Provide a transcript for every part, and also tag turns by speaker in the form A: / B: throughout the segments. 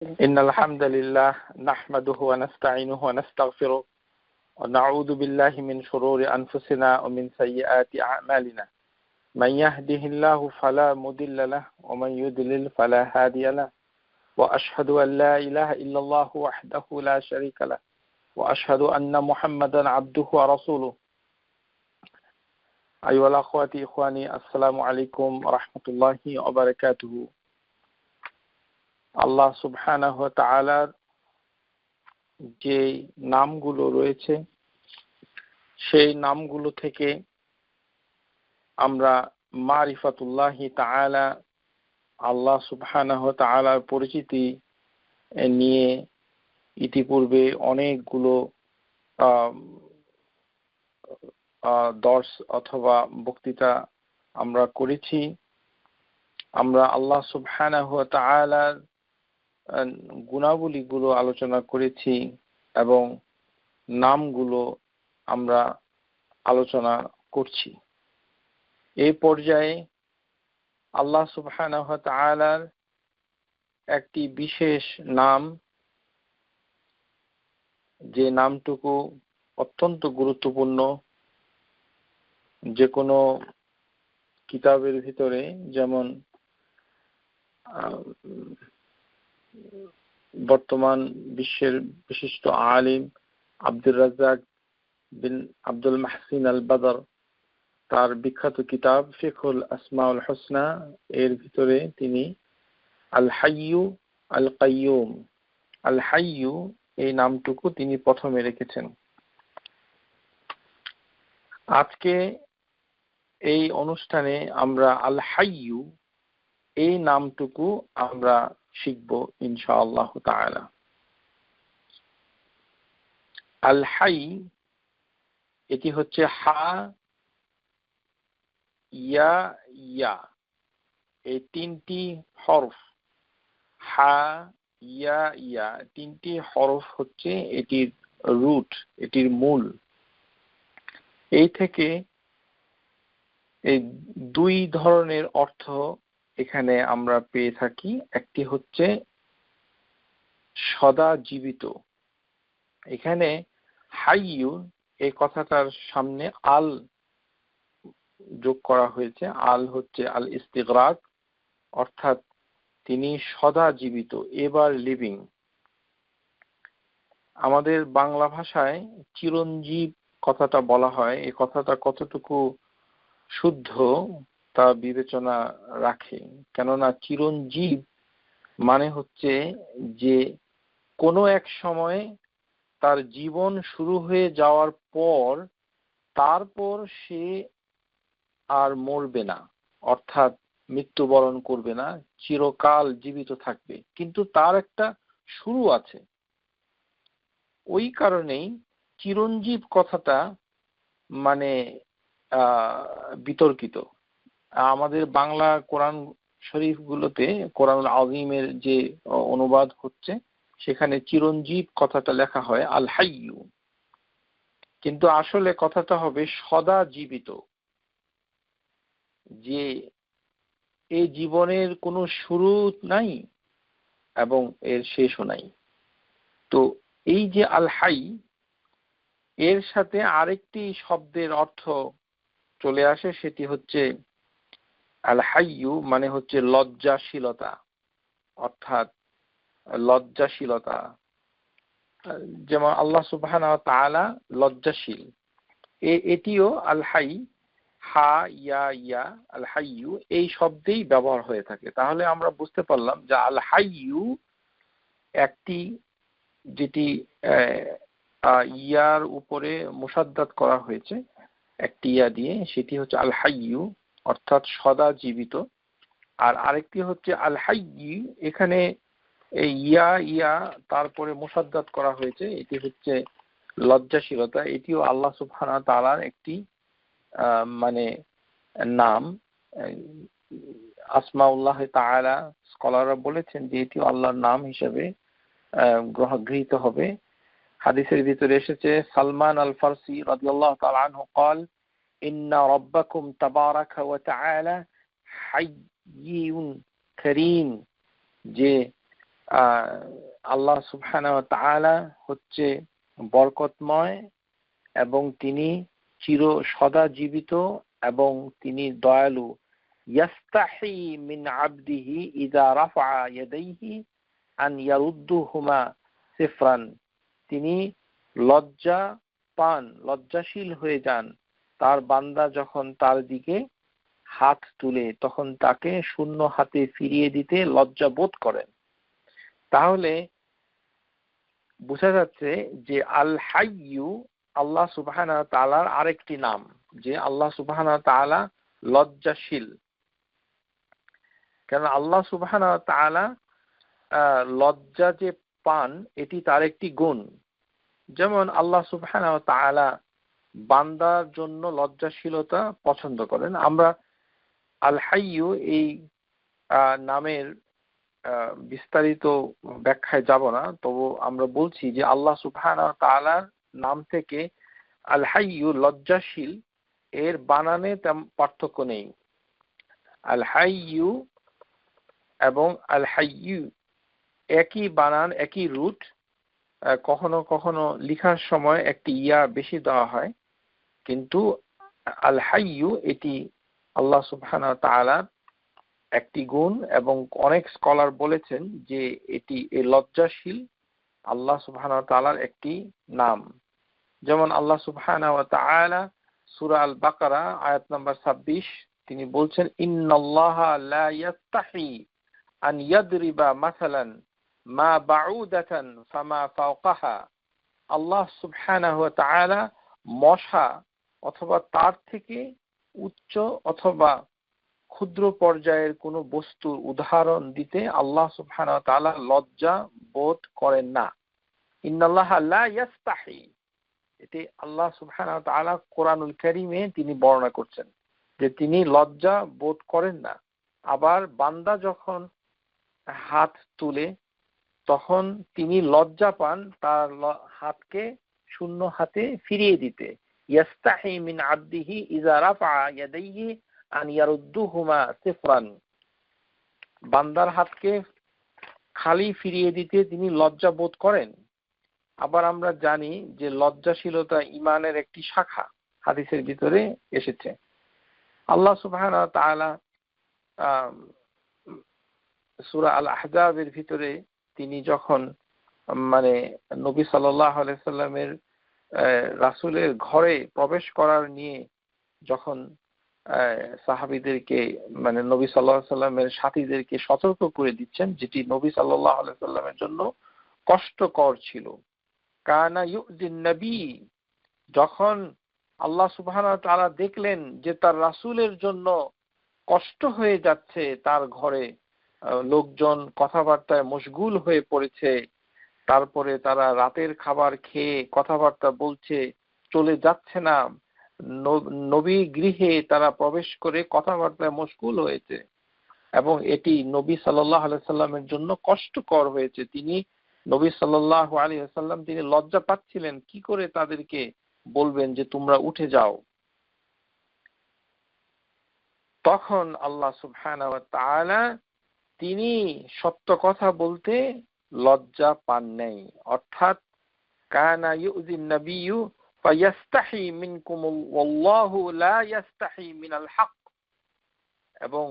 A: إن الحمد لله نحمده ونستعينه ونستغفره ونعوذ بالله من شرور أنفسنا ومن سيئات أعمالنا من يهده الله فلا مضل له ومن يضلل فلا هادي له وأشهد أن لا إله إلا الله وحده لا شريك له وأشهد أن محمدا عبده ورسوله أيها الأخوة إخواني السلام عليكم ورحمة الله وبركاته আল্লাহ সুবহানাহু ওয়া তাআলার যে নামগুলো রয়েছে সেই নামগুলো থেকে আমরা মারিফাতুল্লাহি তাআলা আল্লাহ সুবহানাহু ওয়া তাআলার পরিচিতি নিয়ে ইতিপূর্বে অনেকগুলো দর্স অথবা বক্তৃতা আমরা করেছি। আমরা আল্লাহ সুবহানাহু ওয়া তাআলার গুণাবলীগুলো আলোচনা করেছি এবং নামগুলো আমরা আলোচনা করছি। এই পর্যায়ে আল্লাহ সুবহানাহু ওয়া তাআলার একটি বিশেষ নাম, যে নামটুকু অত্যন্ত গুরুত্বপূর্ণ, যে কোনো কিতাবের ভিতরে, যেমন বর্তমান বিশ্বের বিশিষ্ট আলিম আব্দুর রাজ্জাক বিন আব্দুল মাহসিন আল বদর তার বিখ্যাত কিতাব ফিকহুল আসমাউল হুসনা এর ভিতরে তিনি আল হাইয়ু আল কাইয়ুম, আল হাইয়ু এই নামটুকু তিনি প্রথমে রেখেছেন। আজকে এই অনুষ্ঠানে আমরা আল হাইয়ু এই নামটুকু আমরা শিখব ইনশাআল্লাহ তাআলা। আল হাই এটি হচ্ছে হা ইয়া ইয়া, এই তিনটি হরফ, হা ইয়া ইয়া তিনটি হরফ হচ্ছে এটির রুট, এটির মূল। এই থেকে এই দুই ধরনের অর্থ এখানে আমরা পেয়ে থাকি। একটি হচ্ছে সদা জীবিত। এখানে হাইয়ু এই কথাটার সামনে আল যোগ করা হয়েছে। আল হচ্ছে আল ইস্তিগরাক, অর্থাৎ তিনি সদা জীবিত, এভার লিভিং। আমাদের বাংলা ভাষায় চিরঞ্জীব কথাটা বলা হয়। এই কথাটা কতটুকু শুদ্ধ তা বিবেচনা রাখে, কেননা চিরঞ্জীব মানে হচ্ছে যে কোনো এক সময় তার জীবন শুরু হয়ে যাওয়ার পর তারপর সে আর মরবে না, অর্থাৎ মৃত্যুবরণ করবে না, চিরকাল জীবিত থাকবে, কিন্তু তার একটা শুরু আছে। ওই কারণেই চিরঞ্জীব কথাটা মানে বিতর্কিত। আমাদের বাংলা কোরআন শরীফ গুলোতে কোরআনুল আযীমের যে অনুবাদ হচ্ছে সেখানে চিরঞ্জীব কথাটা লেখা হয় আল হাইয়ু, কিন্তু আসলে কথাটা হবে সদা জীবিত, যে এই জীবনের কোনো শুরু নাই এবং এর শেষও নাই। তো এই যে আল হাই, এর সাথে আরেকটি শব্দের অর্থ চলে আসে, সেটি হচ্ছে আল হাইয়ু মানে হচ্ছে লজ্জাশীলতা, অর্থাৎ লজ্জাশীলতা। যেমন আল্লাহ সুবহানাহু ওয়া তাআলা লজ্জাশীল, এটিও আল হাই, হা ইয়া ইয়া আল হাইয়ু এই শব্দেই ব্যবহার হয়ে থাকে। তাহলে আমরা বুঝতে পারলাম যে আল হাইয়ু একটি, যেটি ইয়ার উপরে মুসাদ্দাদ করা হয়েছে একটি ইয়া দিয়ে, সেটি হচ্ছে আল হাইয়ু অর্থাৎ সদা জীবিত। আর আরেকটি হচ্ছে আল হাইয়্যি, এখানে এই ইয়া ইয়া তারপরে মুসাদ্দাদ করা হয়েছে, এটি হচ্ছে লজ্জাশীলতা। এটিও আল্লাহ সুবহানাহু ওয়া তাআলার একটি মানে নাম, আসমাউল্লাহ তাআলা। স্কলাররা বলেছেন যে এটিও আল্লাহর নাম হিসেবে গৃহীত হবে। হাদিসের ভিতরে এসেছে, সালমান আল ফারসি রাদিয়াল্লাহু তাআলা আনহু قال إن ربكم تبارك وتعالى حي كريم, যে আল্লাহ সুবহানাহু ওয়া তাআলা হচ্ছে বরকতময় এবং তিনি চির সদা জীবিত এবং তিনি দয়ালু। ইয়াস্তাহি মিন আবদিহি ইযা রাফা ইয়াদাইহি আন ইয়ারুদ্দুহুমা সিফরান। তিনি লজ্জা পান, লজ্জাশীল হয়ে যান তার বান্দা যখন তার দিকে হাত তুলে, তখন তাকে শূন্য হাতে ফিরিয়ে দিতে লজ্জা বোধ করেন। তাহলে বোঝা যাচ্ছে যে আল হাইয়ু আল্লাহ সুবহানাহু ওয়া তাআলার আরেকটি নাম, যে আল্লাহ সুবহানাহু ওয়া তাআলা লজ্জাশীল। কারণ আল্লাহ সুবহানাহু ওয়া তাআলা লজ্জা যে পান এটি তার একটি গুণ। যেমন আল্লাহ সুবহানাহু ওয়া তাআলা বান্দার জন্য লজ্জাশীলতা পছন্দ করেন। আমরা আল হাইয়ু এই নামের বিস্তারিত ব্যাখ্যায় যাব না, তবু আমরা বলছি যে আল্লাহ সুবহানাহু ওয়া তাআলার নাম থেকে আল হাইয়ু লজ্জাশীল এর বানানে তেমন পার্থক্য নেই। আল হাইয়ু এবং আল হাইয়ু একই বানান, একই রুট। কখনো কখনো লেখার সময় একটি ইয়া বেশি দেওয়া হয়, কিন্তু আল হাইয়ু এটি আল্লাহ সুবহানাহু ওয়া তাআলার একটি গুণ এবং অনেক স্কলার বলেছেন যে এটি এই লজ্জাশীল আল্লাহ সুবহানাহু ওয়া তাআলার একটি নাম। যেমন আল্লাহ সুবহানাহু ওয়া তাআলা সূরা আল বাকারা আয়াত নাম্বার 26 তিনি বলছেন, ইন্নাল্লাহা লা ইয়াস্তাহি আন ইয়াদরিবা মাসালান মা বাউদাতান ফামা ফাওকাহা। আল্লাহ সুবহানাহু ওয়া তাআলা মশা অথবা তার থেকে উচ্চ অথবা ক্ষুদ্র পর্যায়ের কোনো বস্তুর উদাহরণ দিতে আল্লাহ সুবহানাহু ওয়া তাআলা লজ্জা বোধ করেন না। ইন্নাল্লাহা লা ইয়াস্তাহি, এটি আল্লাহ সুবহানাহু ওয়া তাআলা কোরআনুল কারীমে তিনি বর্ণনা করছেন যে তিনি লজ্জা বোধ করেন না। আবার বান্দা যখন হাত তুলে তখন তিনি লজ্জা পান তার হাতকে শূন্য হাতে ফিরিয়ে দিতে। ইয়াস্তাহি মিন আবদিহি ইযা রাফা ইয়াদাইহি আন ইয়ারুদ্দুহুমা সিফরান। বান্দার হাতকে খালি ফিরিয়ে দিতে তিনি লজ্জা বোধ করেন। আবার আমরা জানি যে লজ্জাশীলতা ঈমানের একটি শাখা, হাদিসের ভিতরে এসেছে। আল্লাহ সুবহানাহু ওয়া তাআলা সূরা আল আহজাবের ভিতরে তিনি যখন নবী সাল্লাল্লাহু আলাইহি সাল্লামের রাসূলের ঘরে প্রবেশ করার নিয়ে যখন সাহাবীদেরকে নবী সাল্লাল্লাহু আলাইহি সাল্লামের সাথীদেরকে সতর্ক করে দিচ্ছেন, যেটি নবী সাল্লাল্লাহু আলাইহি সাল্লামের জন্য কষ্টকর ছিল। কানা ইউযিন নবী, যখন আল্লাহ সুবহানাহু ওয়া তাআলা দেখলেন যে তার রাসূলের জন্য কষ্ট হয়ে যাচ্ছে, তার ঘরে লোকজন কথাবার্তায় মশগুল হয়ে পড়েছে, তারপরে তারা রাতের খাবার খেয়ে কথাবার্তা বলছে, চলে যাচ্ছে না, নবী গৃহে তারা প্রবেশ করে কথাবার্তায় মশগুল হয়েছে এবং এটি নবী সাল্লাল্লাহু আলাইহি সাল্লামের জন্য কষ্টকর হয়েছে। তিনি নবী সাল্লাল্লাহু আলাইহি ওয়াসাল্লাম তিনি লজ্জা পাচ্ছিলেন, কি করে তাদেরকে বলবেন যে তোমরা উঠে যাও। তখন আল্লাহ সুবহানাহু ওয়া তাআলা তিনি সত্য কথা বলতে লজ্জা পান নাই, অর্থাৎ কানা ইউযিন নাবিয়্যু ফায়াস্তাহি মিনকুম ওয়াল্লাহু লা ইয়াস্তাহি মিনাল হক। এবং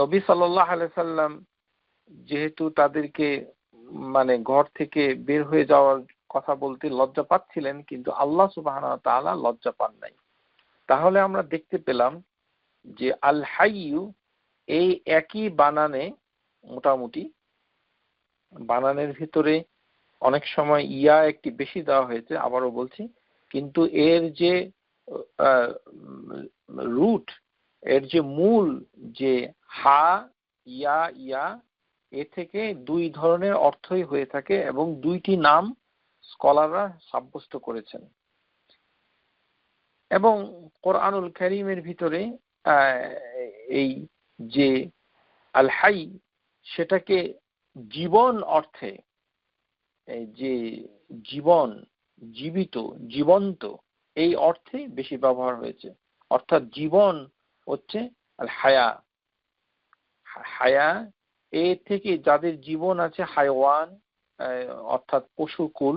A: নবী সাল্লাল্লাহু আলাইহি সাল্লাম যেহেতু তাদেরকে ঘর থেকে বের হয়ে যাওয়ার কথা বলতে লজ্জা পাচ্ছিলেন, কিন্তু আল্লাহ সুবহানাহু ওয়া তাআলা লজ্জা পান নাই। তাহলে আমরা দেখতে পেলাম যে আল হাইয়ু এই একই বানানে, মোটামুটি বানানের ভিতরে অনেক সময় ইয়া একটি বেশি দেওয়া হয়েছে, আবারও বলছি, কিন্তু এর যে রুট, এর যে মূল যে হা ইয়া ইয়া, এ থেকে দুই ধরনের অর্থই হয়ে থাকে এবং দুইটি নাম স্কলাররা সাব্যস্ত করেছেন। এবং কোরআনুল কারীমের ভিতরে এই যে আল হাই, সেটাকে জীবন অর্থে, যে জীবন, জীবিত, জীবন্ত, এই অর্থে বেশি ব্যবহার হয়েছে। অর্থাৎ জীবন হচ্ছে আল হায়া, হায়া এর থেকে যাদের জীবন আছে, হায়ওয়ান অর্থাৎ পশুকুল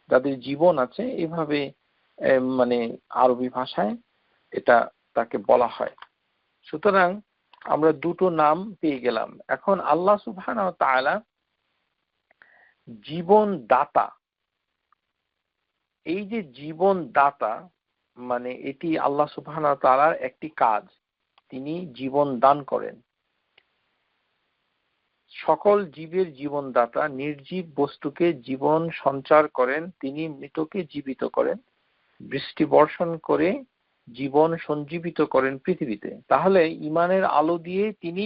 A: যাদের জীবন আছে, এভাবে মানে আরবি ভাষায় এটা তাকে বলা হয়। সুতরাং আমরা দুটো নাম পেয়ে গেলাম। এখন আল্লাহ সুবহানাহু ওয়া তাআলা জীবন দাতা, এই যে জীবন দাতা মানে এটি আল্লাহ সুবহানাহু ওয়া তাআলার একটি কাজ, তিনি জীবন দান করেন। সকল জীবের জীবনদাতা, নির্জীব বস্তুকে জীবন সঞ্চার করেন, তিনি মৃতকে জীবিত করেন, বৃষ্টি বর্ষণ করে জীবন সঞ্জীবিত করেন পৃথিবীতে। তাহলে ঈমানের আলো দিয়ে তিনি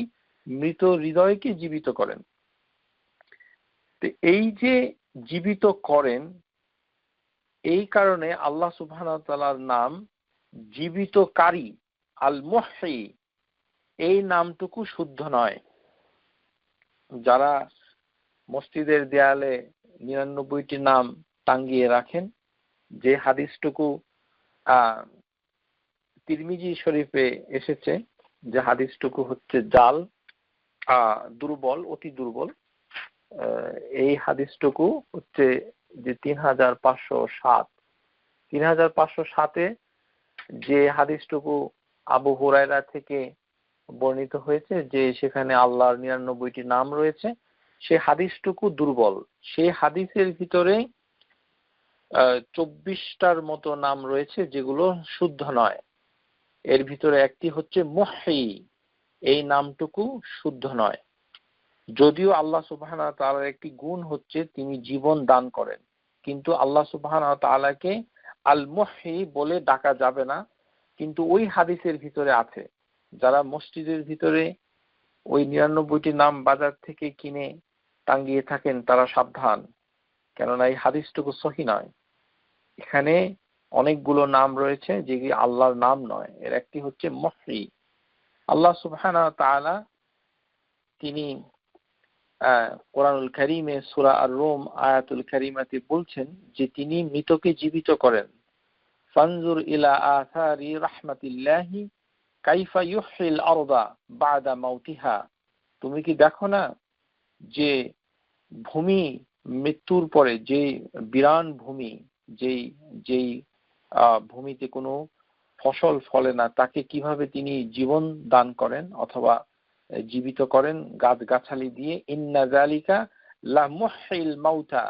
A: মৃত হৃদয়কে জীবিত করেন। তো এই যে জীবিত করেন, এই কারণে আল্লাহ সুবহানাহু ওয়া তাআলার নাম জীবিতকারী, আল মুহয়ি, এই নামটুকু শুদ্ধ নয়। যারা মসজিদের দেয়ালে ৯৯টি নাম টাঙ্গিয়ে রাখেন, যে হাদিসটুকু তিরমিজি শরীফে এসেছে, যে হাদিসটুকু হচ্ছে জাল, দুর্বল, অতি দুর্বল, এই হাদিসটুকু হচ্ছে যে ৩৫০৭ যে হাদিসটুকু আবু হুরায়রা থেকে বর্ণিত হয়েছে যে সেখানে আল্লাহর ৯৯টি নাম রয়েছে, সেই হাদিসটুকু দুর্বল। সেই হাদিসের ভিতরে ২৪টার মতো নাম রয়েছে যেগুলো শুদ্ধ নয়। এর ভিতরে একটি হচ্ছে মুহয়ি, এই নামটুকু শুদ্ধ নয়। যদিও আল্লাহ সুবহানাহু ওয়া তাআলার একটি গুণ হচ্ছে তিনি জীবন দান করেন, কিন্তু আল্লাহ সুবহানাহু ওয়া তাআলাকে আল মুহয়ি বলে ডাকা যাবে না। কিন্তু ওই হাদিসের ভিতরে আছে। যারা মসজিদের ভিতরে ওই ৯৯টি নাম বাজার থেকে কিনে টাঙ্গিয়ে থাকেন তারা সাবধান, কেননা এই হাদিসটুকু সহিহ নয়। এখানে অনেকগুলো নাম রয়েছে যেগুলি আল্লাহর নাম নয়। এর একটি হচ্ছে মুহয়ি। আল্লাহ সুবহানাহু ওয়া তাআলা তিনি কোরআনুল কারীমে সূরা আর-রুম আয়াতুল কারীমাতে বলছেন যে তিনি মৃতকে জীবিত করেন। ফানজুর ইলা আসারি রাহমাতিল্লাহি কাইফা ইউহয়িল আরদা বাদা মাউতিহা। তুমি কি দেখো না যে ভূমি মৃত্যুর পরে, যে বিরান ভূমি, যেই ভূমিতে কোনো ফসল ফলে না, তাকে কিভাবে তিনি জীবন দান করেন অথবা জীবিত করেন গাছগাছালি দিয়ে। ইন্না যালিকা লা মুহয়িল মাউতা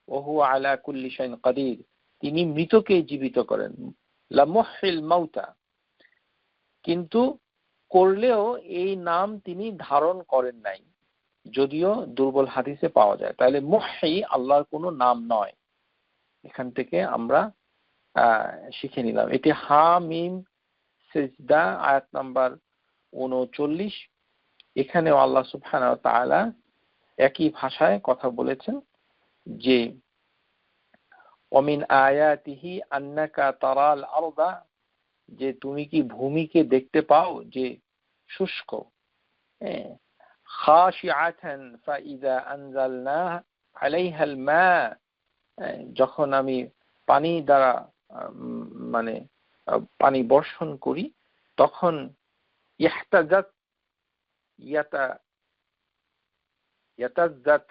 A: ওয়া হুয়া আলা কুল্লি শাইইন কাদির। তিনি মৃতকে জীবিত করেন, লা মুহয়িল মাউতা, কিন্তু করলেও এই নাম তিনি ধারণ করেন নাই, যদিও দুর্বল হাদিসে পাওয়া যায়। তাহলে মুহয়ি আল্লাহর কোনো নাম নয়। এখান থেকে আমরা শিখে নিলাম। এটি হামিম সিজদা আয়াত নাম্বার ৩৯। এখানেও আল্লাহ সুবহানাহু ওয়া তাআলা একই ভাষায় কথা বলেছেন যে ওমিন আয়াতিহি আন্নাকা তারাল আরদা, যে তুমি কি ভূমিকে দেখতে পাও যে শুষ্ক, খাশিআতান ফাইযা আনজালনা আলাইহাল মা, যখন আমি পানি দ্বারা মানে পানি বর্ষণ করি তখন ইহতাজাত ইয়াতাজাত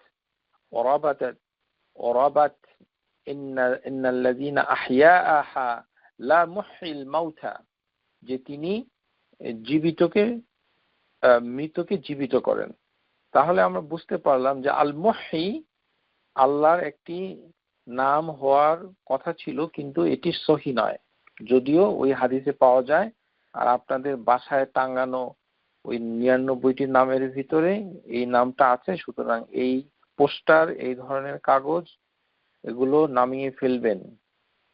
A: ওরাবাত ইন্নাল্লাযীনা আহইয়াআহা লা মুহয়িল মাউতা, যে তিনি মৃতকে জীবিত করেন। তাহলে আমরা বুঝতে পারলাম যে আল মুহয়ি আল্লাহর একটি নাম হওয়ার কথা ছিল, কিন্তু এটি সহিহ নয়, যদিও ওই হাদিসে পাওয়া যায়। আর আপনাদের বাসায় টাঙ্গানো ওই ৯৯টি নামের ভিতরে এই নামটা আছে। সুতরাং এই পোস্টার, এই ধরনের কাগজ, এগুলো নামিয়ে ফেলবেন,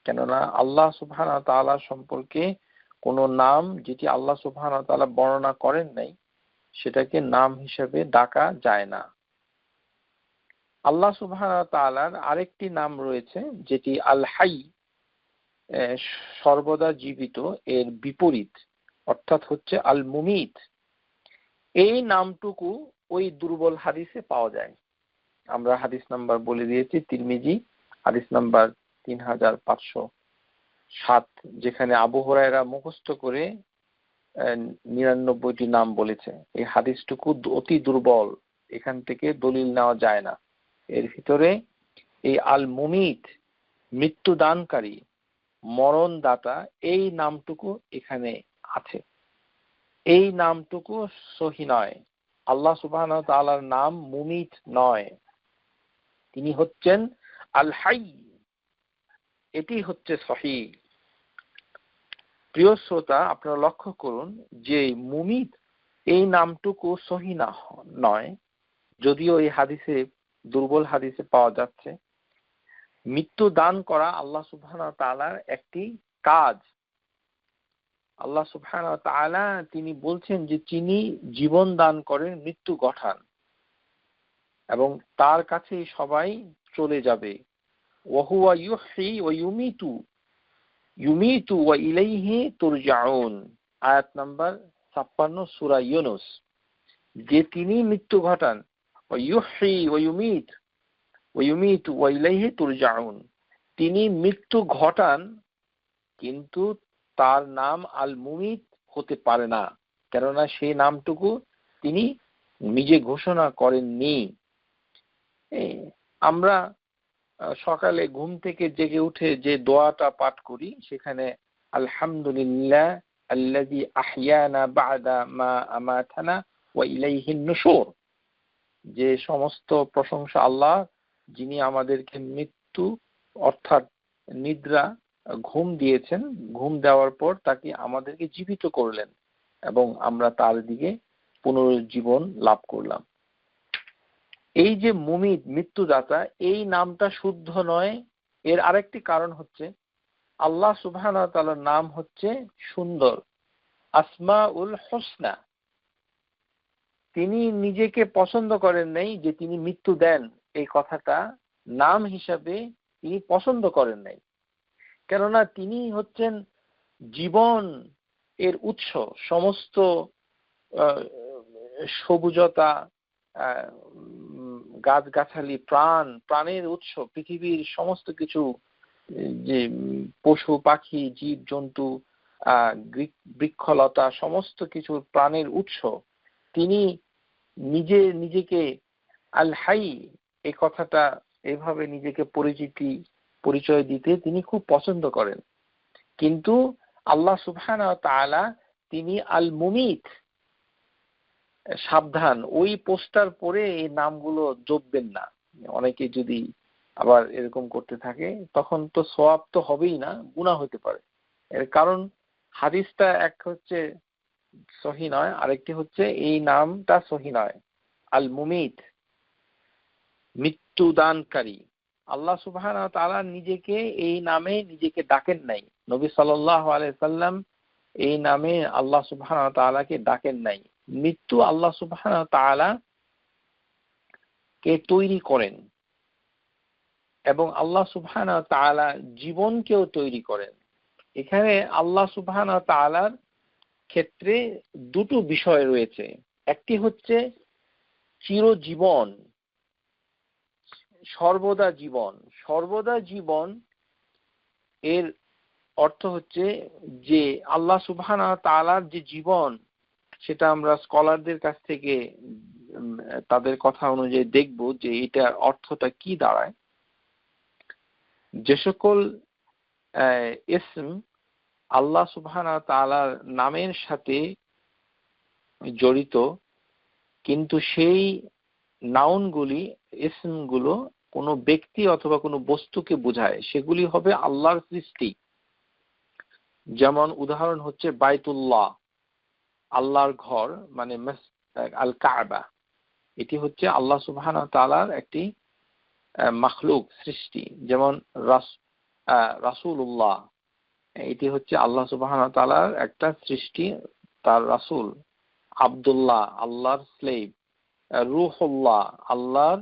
A: কেননা আল্লাহ সুবহানাহু ওয়া তাআলা সম্পর্কে কোনো নাম যেটি আল্লাহ সুবহানাহু ওয়া তাআলা বর্ণনা করেন নাই সেটাকে নাম হিসেবে ডাকা যায় না। আল্লাহ সুবহানাহু ওয়া তাআলার আরেকটি নাম রয়েছে যেটি আল হাই, সর্বদা জীবিত, এর বিপরীত অর্থাৎ হচ্ছে আল মুমিত। এই নামটুকু ওই দুর্বল হাদিসে পাওয়া যায়। আমরা হাদিস নাম্বার বলে দিয়েছি, তিরমিজি হাদিস নাম্বার ৩৫০৭, যেখানে আবু হুরায়রা মুখস্থ করে ৯৯টি নাম বলেছে। এই হাদিসটুকু অতি দুর্বল। এখান থেকে দলিল নেওয়া যায় না। এর ভিতরে এই আল মুমিত, মৃত্যুদানকারী, মরণদাতা, এই নামটুকু এখানে আছে। এই নামটুকু সহি নয়। আল্লাহ সুবহানাহু ওয়া তাআলার নাম মুমিত নয়, তিনি হচ্ছেন আল হাই। এটি হচ্ছে সহি। প্রিয় শ্রোতা, আপনারা লক্ষ্য করুন যে মুমিত এই নামটুকু সহি না নয়, যদিও এই হাদিসে, দুর্বল হাদিসে পাওয়া যাচ্ছে। মৃত্যু দান করা আল্লাহ সুবহানাহু ওয়া তাআলার একটি কাজ। আল্লাহ সুবহানাহু ওয়া তাআলা তিনি বলছেন যে তিনি জীবন দান করেন, মৃত্যু ঘটান, এবং তার কাছেই সবাই চলে যাবে। ওয়া হুয়া ইউহয়ি ওয়া ইউমীতু ওয়া ইলাইহি তুরজাউন, আয়াত নাম্বার 56 সূরা ইউনূস। যে তিনি মৃত্যু ঘটান, ওয়া ইউহয়ি ওয়া ইউমীতু ওয়া ইলাইহি তুরজাউন, তিনি মৃত্যু ঘটান, কিন্তু তার নাম আল মুমিত হতে পারে না, কেননা সেই নামটুকু তিনি নিজে ঘোষণা করেননি। আমরা সকালে ঘুম থেকে জেগে উঠে যে দোয়াটা পাঠ করি, সেখানে আলহামদুলিল্লাহ আল্লাযী আহইয়ানা বা'দা মা আমাতানা ওয়া ইলাইহিন নুশুর, যে সমস্ত প্রশংসা আল্লাহ, যিনি আমাদেরকে মৃত্যু অর্থাৎ নিদ্রা, ঘুম দিয়েছেন, ঘুম দেওয়ার পর তাকে আমাদেরকে জীবিত করলেন এবং আমরা তার দিকে পুনরুজ্জীবন লাভ করলাম। এই যে মুমিত, মৃত্যুদাতা, এই নামটা শুদ্ধ নয়। এর আরেকটি কারণ হচ্ছে আল্লাহ সুবহানাহু ওয়া তাআলার নাম হচ্ছে সুন্দর, আসমাউল হুসনা। তিনি নিজেকে পছন্দ করেন নাই যে তিনি মৃত্যু দেন, এই কথাটা নাম হিসাবে তিনি পছন্দ করেন নাই, কেননা তিনি হচ্ছেন জীবন এর উৎস। সমস্ত সবুজতা, গাছগাছালি, প্রাণের উৎস, পৃথিবীর সমস্ত কিছু, যে পশু পাখি, জীব জন্তু, বৃক্ষলতা, সমস্ত কিছু প্রাণের উৎস। তিনি নিজেকে আল হাই, এই কথাটা এভাবে নিজেকে পরিচয় দিতে তিনি খুব পছন্দ করেন। কিন্তু আল্লাহ সুবহানাহু ওয়া তাআলা তিনি আল মুমিত। সাবধান, ওই পোস্টার পরে এই নামগুলো জপবেন না। অনেকে যদি আবার এরকম করতে থাকে, তখন তো সওয়াব তো হবেই না, গুনাহ হতে পারে। এর কারণ হাদিসটা এক হচ্ছে সহি নয়, আরেকটি হচ্ছে এই নামটা সহি নয়। আল মুমিত, মৃত্যুদানকারী। আল্লাহ সুবহানাহু ওয়া তাআলা নিজেকে এই নামে নিজেকে ডাকেন নাই। নবী সাল্লাল্লাহু আলাইহি সাল্লাম এই নামে আল্লাহ সুবহানাহু ওয়া তাআলাকে ডাকেন নাই। মৃত্যু আল্লাহ সুবহানাহু ওয়া তাআলা কে তৈরি করেন, এবং আল্লাহ সুবহানাহু ওয়া তাআলা জীবনকেও তৈরি করেন। এখানে আল্লাহ সুবহানাহু ওয়া তাআলার ক্ষেত্রে দুটো বিষয় রয়েছে। একটি হচ্ছে চিরজীবন, সর্বদা জীবন। সর্বদা জীবন এর অর্থ হচ্ছে যে আল্লাহ সুবহানাহু ওয়া তাআলার যে জীবন, সেটা আমরা স্কলারদের কাছ থেকে তাদের কথা অনুযায়ী দেখব যে এটার অর্থটা কি দাঁড়ায়। যে সকল ইসম আল্লাহ সুবহানাহু ওয়া তাআলার নামের সাথে জড়িত, কিন্তু সেই নাউনগুলি, ইসমগুলো কোনো ব্যক্তি অথবা কোনো বস্তুকে বোঝায়, সেগুলি হবে আল্লাহর সৃষ্টি। যেমন উদাহরণ হচ্ছে বাইতুল্লাহ, আল্লাহর ঘর, মানে আল কাবা। এটি হচ্ছে আল্লাহ সুবহানাহু ওয়া তাআলার একটি মাখলুক, সৃষ্টি। যেমন রাসূলুল্লাহ, এটি হচ্ছে আল্লাহ সুবহানাহু ওয়া তাআলার একটা সৃষ্টি, তার রাসূল। আব্দুল্লাহ, আল্লাহর স্লেভ। রূহুল্লাহ, আল্লাহর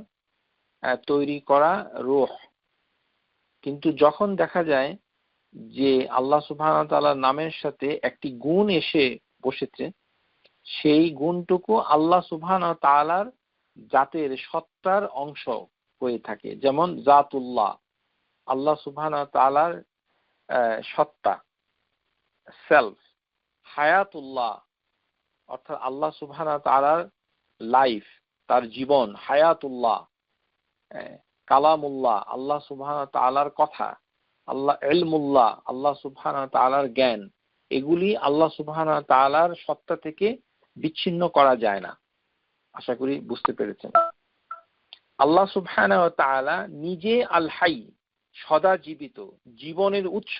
A: তৈরি করা রূহ। কিন্তু যখন দেখা যায় যে আল্লাহ সুবহানাহু ওয়া তাআলার নামের সাথে একটি গুণ এসে বসেছে, সেই গুণটুকু আল্লাহ সুবহানাহু ওয়া তাআলার জাতের, সত্তার অংশ হয়ে থাকে। যেমন জাতুল্লাহ, আল্লাহ সুবহানাহু ওয়া তাআলার সত্তা, সেলফ। হায়াতুল্লাহ, অর্থাৎ আল্লাহ সুবহানাহু ওয়া তাআলার লাইফ। তার জীবন, হায়াতুল্লাহ, কালামুল্লাহ, আল্লাহ সুবহানাহু ওয়া তাআলার কথা, আল্লাহ ইলমুল্লাহ, আল্লাহ সুবহানাহু ওয়া তাআলার জ্ঞান, এগুলি আল্লাহ সুবহানাহু ওয়া তাআলার সত্তা থেকে বিচ্ছিন্ন করা যায় না। আশা করি বুঝতে পেরেছেন। আল্লাহ সুবহানাহু ওয়া তাআলা নিজে আল হাই, সদা জীবিত, জীবনের উৎস।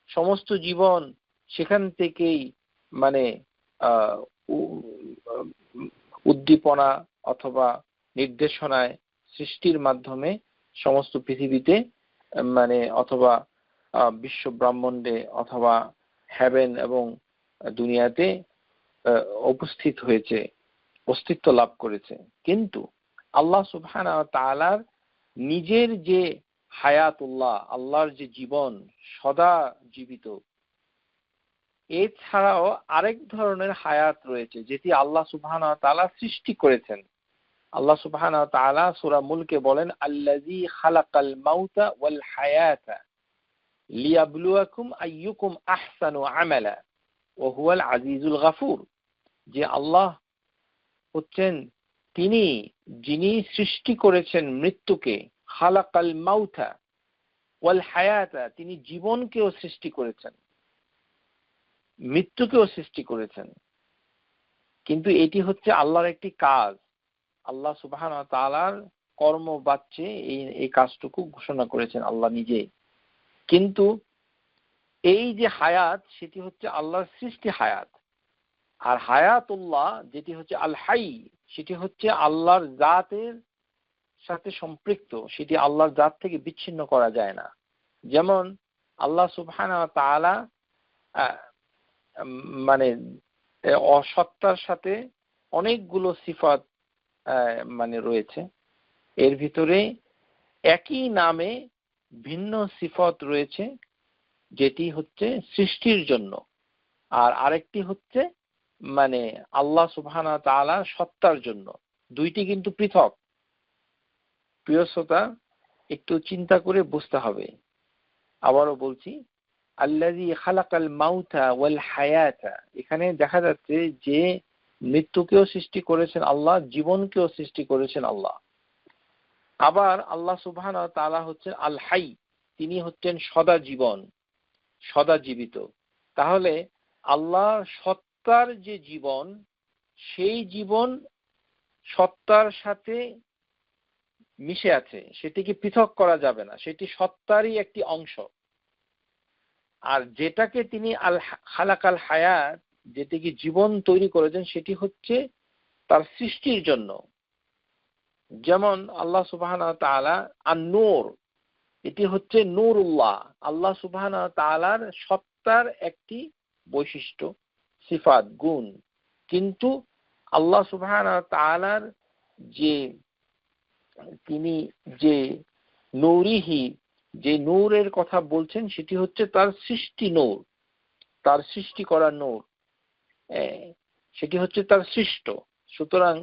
A: সমস্ত জীবন সেখান থেকেই মানে উদ্দীপনা অথবা নির্দেশনায় সৃষ্টির মাধ্যমে সমস্ত পৃথিবীতে মানে অথবা বিশ্ব ব্রহ্মাণ্ডে অথবা হেভেন এবং দুনিয়াতে উপস্থিত হয়েছে, অস্তিত্ব লাভ করেছে। কিন্তু আল্লাহ সুবহানাহু ওয়া তাআলার নিজের যে হায়াতুল্লাহ, আল্লাহর যে জীবন সদা জীবিত, এছাড়াও আরেক ধরনের হায়াত রয়েছে যেটি আল্লাহ সুবহানাহু ওয়া তাআলা সৃষ্টি করেছেন। আল্লাহ সুবহানাহু ওয়া তাআলা সূরা মুলকে বলেন, আল্লাযী খালাকাল মাউতা ওয়াল হায়াতা লিয়াবলুয়াকুম আইয়ুকুম আহসানু আমালা ওয়া হুয়াল আজিজুল গাফুর। যে আল্লাহ হচ্ছেন তিনি যিনি সৃষ্টি করেছেন মৃত্যুকে, খালাকাল মাউতা ওয়াল হায়াতা, তিনি জীবনকেও সৃষ্টি করেছেন, মৃত্যুকেও সৃষ্টি করেছেন। কিন্তু এটি হচ্ছে আল্লাহর একটি কাজ, আল্লাহ সুবহানাহু ওয়া তাআলার কর্মবাচ্যে এই কাজটুকু ঘোষণা করেছেন আল্লাহ নিজে। কিন্তু এই যে হায়াত, সেটি হচ্ছে আল্লাহর সৃষ্টি হায়াত। আর হায়াতুল্লাহ যেটি হচ্ছে আল হাই, সেটি হচ্ছে আল্লাহর জাতের সাথে সম্পৃক্ত, সেটি আল্লাহর জাত থেকে বিচ্ছিন্ন করা যায় না। যেমন আল্লাহ সুবহানাহু ওয়া তাআলা মানে অসত্তার সাথে অনেকগুলো সিফাত মানে রয়েছে, এর ভিতরে একই নামে ভিন্ন সিফাত রয়েছে, যেটি হচ্ছে সৃষ্টির জন্য, আর আরেকটি হচ্ছে মানে আল্লাহ সুবহানাহু ওয়া তাআলা সত্তার জন্য। দুইটি কিন্তু পৃথক। প্রিয় শ্রোতা, একটু চিন্তা করে বুঝতে হবে। আবারও বলছি, আল্লাযী খালাকাল মাউতা ওয়াল হায়াতা, এখানে দেখা যাচ্ছে যে মৃত্যুকেও সৃষ্টি করেছেন আল্লাহ, জীবনকেও সৃষ্টি করেছেন আল্লাহ। আবার আল্লাহ সুবহানাহু ওয়া তাআলা হচ্ছেন আল হাই, তিনি হচ্ছেন সদা জীবন, সদা জীবিত। তাহলে আল্লাহ সত্তার যে জীবন, সেই জীবন সত্তার সাথে মিশে আছে, সেটিকে পৃথক করা যাবে না, সেটি সত্তারই একটি অংশ। আর যেটাকে তিনি আল খালাকাল হায়াত, যেটিকে জীবন তৈরি করেছেন, সেটি হচ্ছে তার সৃষ্টির জন্য। যেমন আল্লাহ সুবহানাহু ওয়া তাআলা আন-নূর, এটি হচ্ছে নূরুল্লাহ, আল্লাহ সুবহানাহু ওয়া তাআলার সত্তার একটি বৈশিষ্ট্য, সিফাত, গুণ। কিন্তু আল্লাহ সুবহানাহু ওয়া তাআলার যে তিনি যে নূরিহি, যে নূরের কথা বলছেন, সেটি হচ্ছে তার সৃষ্টি নূর, তার সৃষ্টি করা নূর, সেটি হচ্ছে তার সৃষ্ট। সুতরাং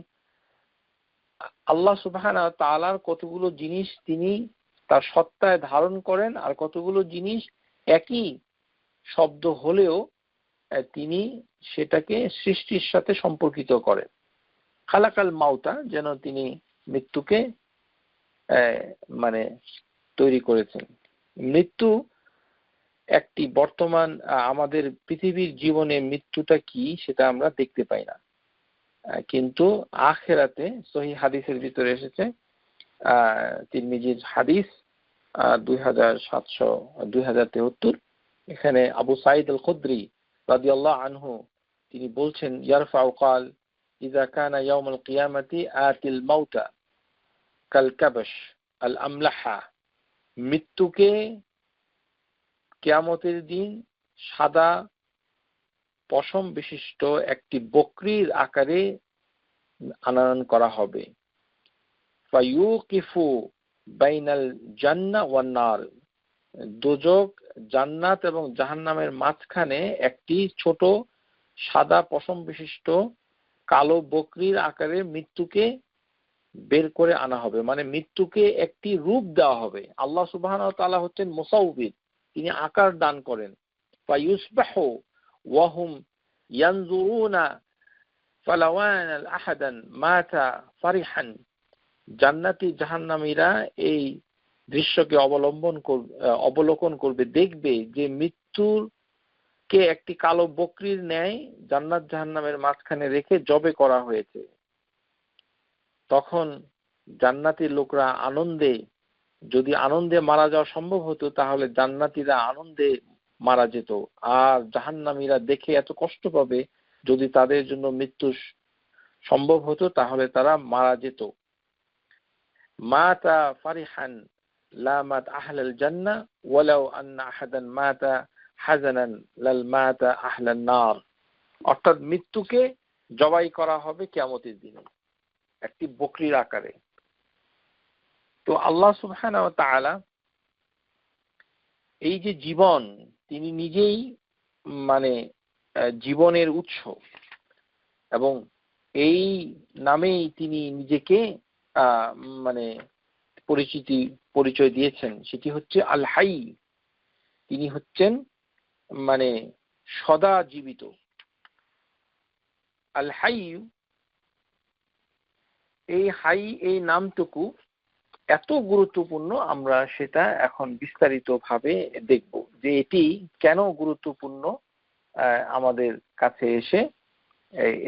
A: আল্লাহ সুবহানাহু ওয়া তাআলার কতগুলো জিনিস তিনি তার সত্তায় ধারণ করেন, আর কতগুলো জিনিস একই শব্দ হলেও তিনি সেটাকে সৃষ্টির সাথে সম্পর্কিত করেন। খালাকাল মাউতা, যেন তিনি মৃত্যুকে মানে তৈরি করেছেন। মৃত্যু একটি বর্তমান আমাদের পৃথিবীর জীবনে মৃত্যুটা কি সেটা আমরা দেখতে পাই না, কিন্তু আখিরাতে সহিহ হাদিসের ভিতরে এসেছে, তিরমিজির হাদিস 2773, এখানে আবু সাঈদ আল খুদরি রাদিয়াল্লাহু আনহু তিনি বলছেন, ইয়ারফাউ ক্বাল ইযা কানা ইয়াউমুল কিয়ামাতি আতিল মাউতা কাল কাবশ আল আমলাহা, মৃত্যুকে কিয়ামতের দিন সাদা পশম বিশিষ্ট একটি বকরির আকারে আনয়ন করা হবে। ফায়ুকিফু বাইনাল জান্নাহ ওয়ান নার, দোজখ, জান্নাত এবং জাহান্নামের মাঝখানে একটি ছোট সাদা পশম বিশিষ্ট কালো বকরির আকারে মৃত্যুকে বের করে আনা হবে, মানে মৃত্যুকে একটি রূপ দেওয়া হবে। আল্লাহ সুবহানাহু ওয়া তাআলা হচ্ছেন মুসাউবির, তিনি আকার দান করেন। ফায়ুসবাহু ওয়া হুম ইয়ানজুরুনা ফালাওয়ান আহাদান মাতা ফারিহান, জান্নাতি জাহান্নামীরা এই দৃশ্যকে অবলোকন করবে, দেখবে যে মৃত্যুর কে একটি কালো বকরির ন্যায় জান্নাত জাহান্নামের মাঝখানে রেখে জবে করা হয়েছে। তখন জান্নাতের লোকরা আনন্দে, যদি আনন্দে মারা যাওয়া সম্ভব হতো তাহলে জান্নাতীরা আনন্দে মারা যেত, আর জাহান্নামীরা দেখে এত কষ্ট পাবে, যদি তাদের জন্য মৃত্যু সম্ভব হতো তাহলে তারা মারা যেত। মাতা ফারিহান লামাত আহলাল জান্নাহ ওয়ালাউ আন্না আহাদান মাতা হাজানান লাল মাতা আহলান নার। অর্থাৎ মৃত্যুকে জবাই করা হবে কিয়ামতের দিনে একটি বকরির আকারে। তো আল্লাহ সুবহানাহু ওয়া তাআলা এই যে জীবন, তিনি নিজেই মানে জীবনের উৎস, এবং এই নামেই তিনি নিজেকে মানে পরিচয় দিয়েছেন, সেটি হচ্ছে আল হাই। তিনি হচ্ছেন মানে সদা জীবিত। আল হাই, এই হাই এই নামটুকু এত গুরুত্বপূর্ণ, আমরা সেটা এখন বিস্তারিতভাবে দেখব যে এটি কেন গুরুত্বপূর্ণ আমাদের কাছে এসে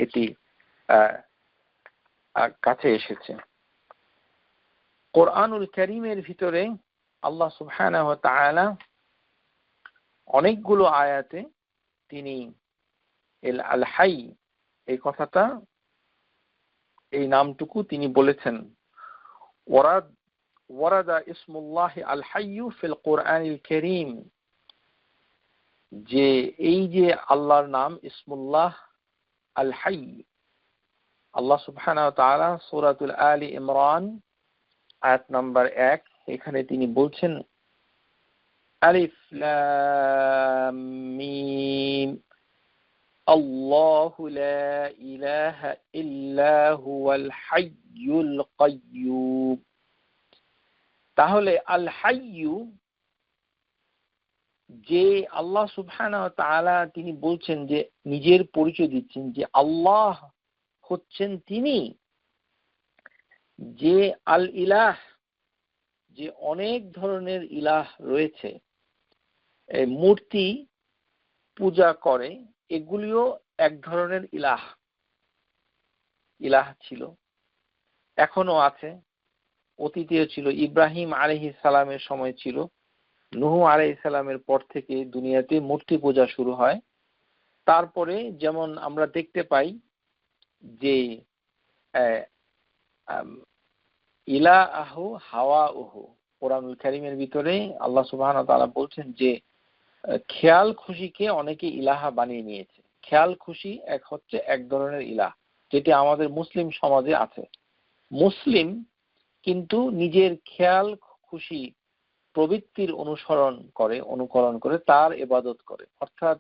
A: এটি কাছে এসেছে। কোরআনুল কারীমের ভিতরে আল্লাহ সুবহানাহু ওয়া তাআলা অনেকগুলো আয়াতে তিনি আল হাই এই কথাটা, এই নামটুকু তিনি বলেছেন। ওয়ারাদা ইসমুল্লাহি আল হাইয়্যু ফিল কোরআনিল কারীম, যে এই যে আল্লাহর নাম ইসমুল্লাহ আল হাই, আল্লাহ সুবহানাহু ওয়া তাআলা সূরাতুল আলি ইমরান আয়াত নাম্বার 1 এখানে তিনি বলছেন আলিফ লাম মিম আল্লাহু লা ইলাহা ইল্লা হুয়াল হাইয়ুল কাইয়্যুম। তাহলে আল হাইয়্যু, যে আল্লাহ সুবহানাহু ওয়া তাআলা তিনি বলছেন, যে নিজের পরিচয় দিচ্ছেন যে আল্লাহ হচ্ছেন তিনি, যে আল ইলাহ, যে অনেক ধরনের ইলাহ রয়েছে, মূর্তি পূজা করে, এগুলিও এক ধরনের ইলাহ ছিল, এখনো আছে, অতীতেও ছিল। ইব্রাহিম আলাইহিস সালামের সময় ছিল, নূহ আলাইহিস সালামের পর থেকে দুনিয়াতে মূর্তি পূজা শুরু হয়। তারপরে যেমন আমরা দেখতে পাই যে ইলাহু হাওয়াউহু, কোরআনুল কারীমের ভিতরে আল্লাহ সুবহানাহু ওয়া তাআলা বলছেন যে খেয়াল খুশিকে অনেকে ইলাহা বানিয়ে নিয়েছে। খেয়াল খুশি হচ্ছে এক ধরনের ইলাহ, যেটি আমাদের মুসলিম সমাজে আছে। মুসলিম কিন্তু নিজের খেয়াল খুশি প্রবৃত্তির অনুকরণ করে তার ইবাদত করে, অর্থাৎ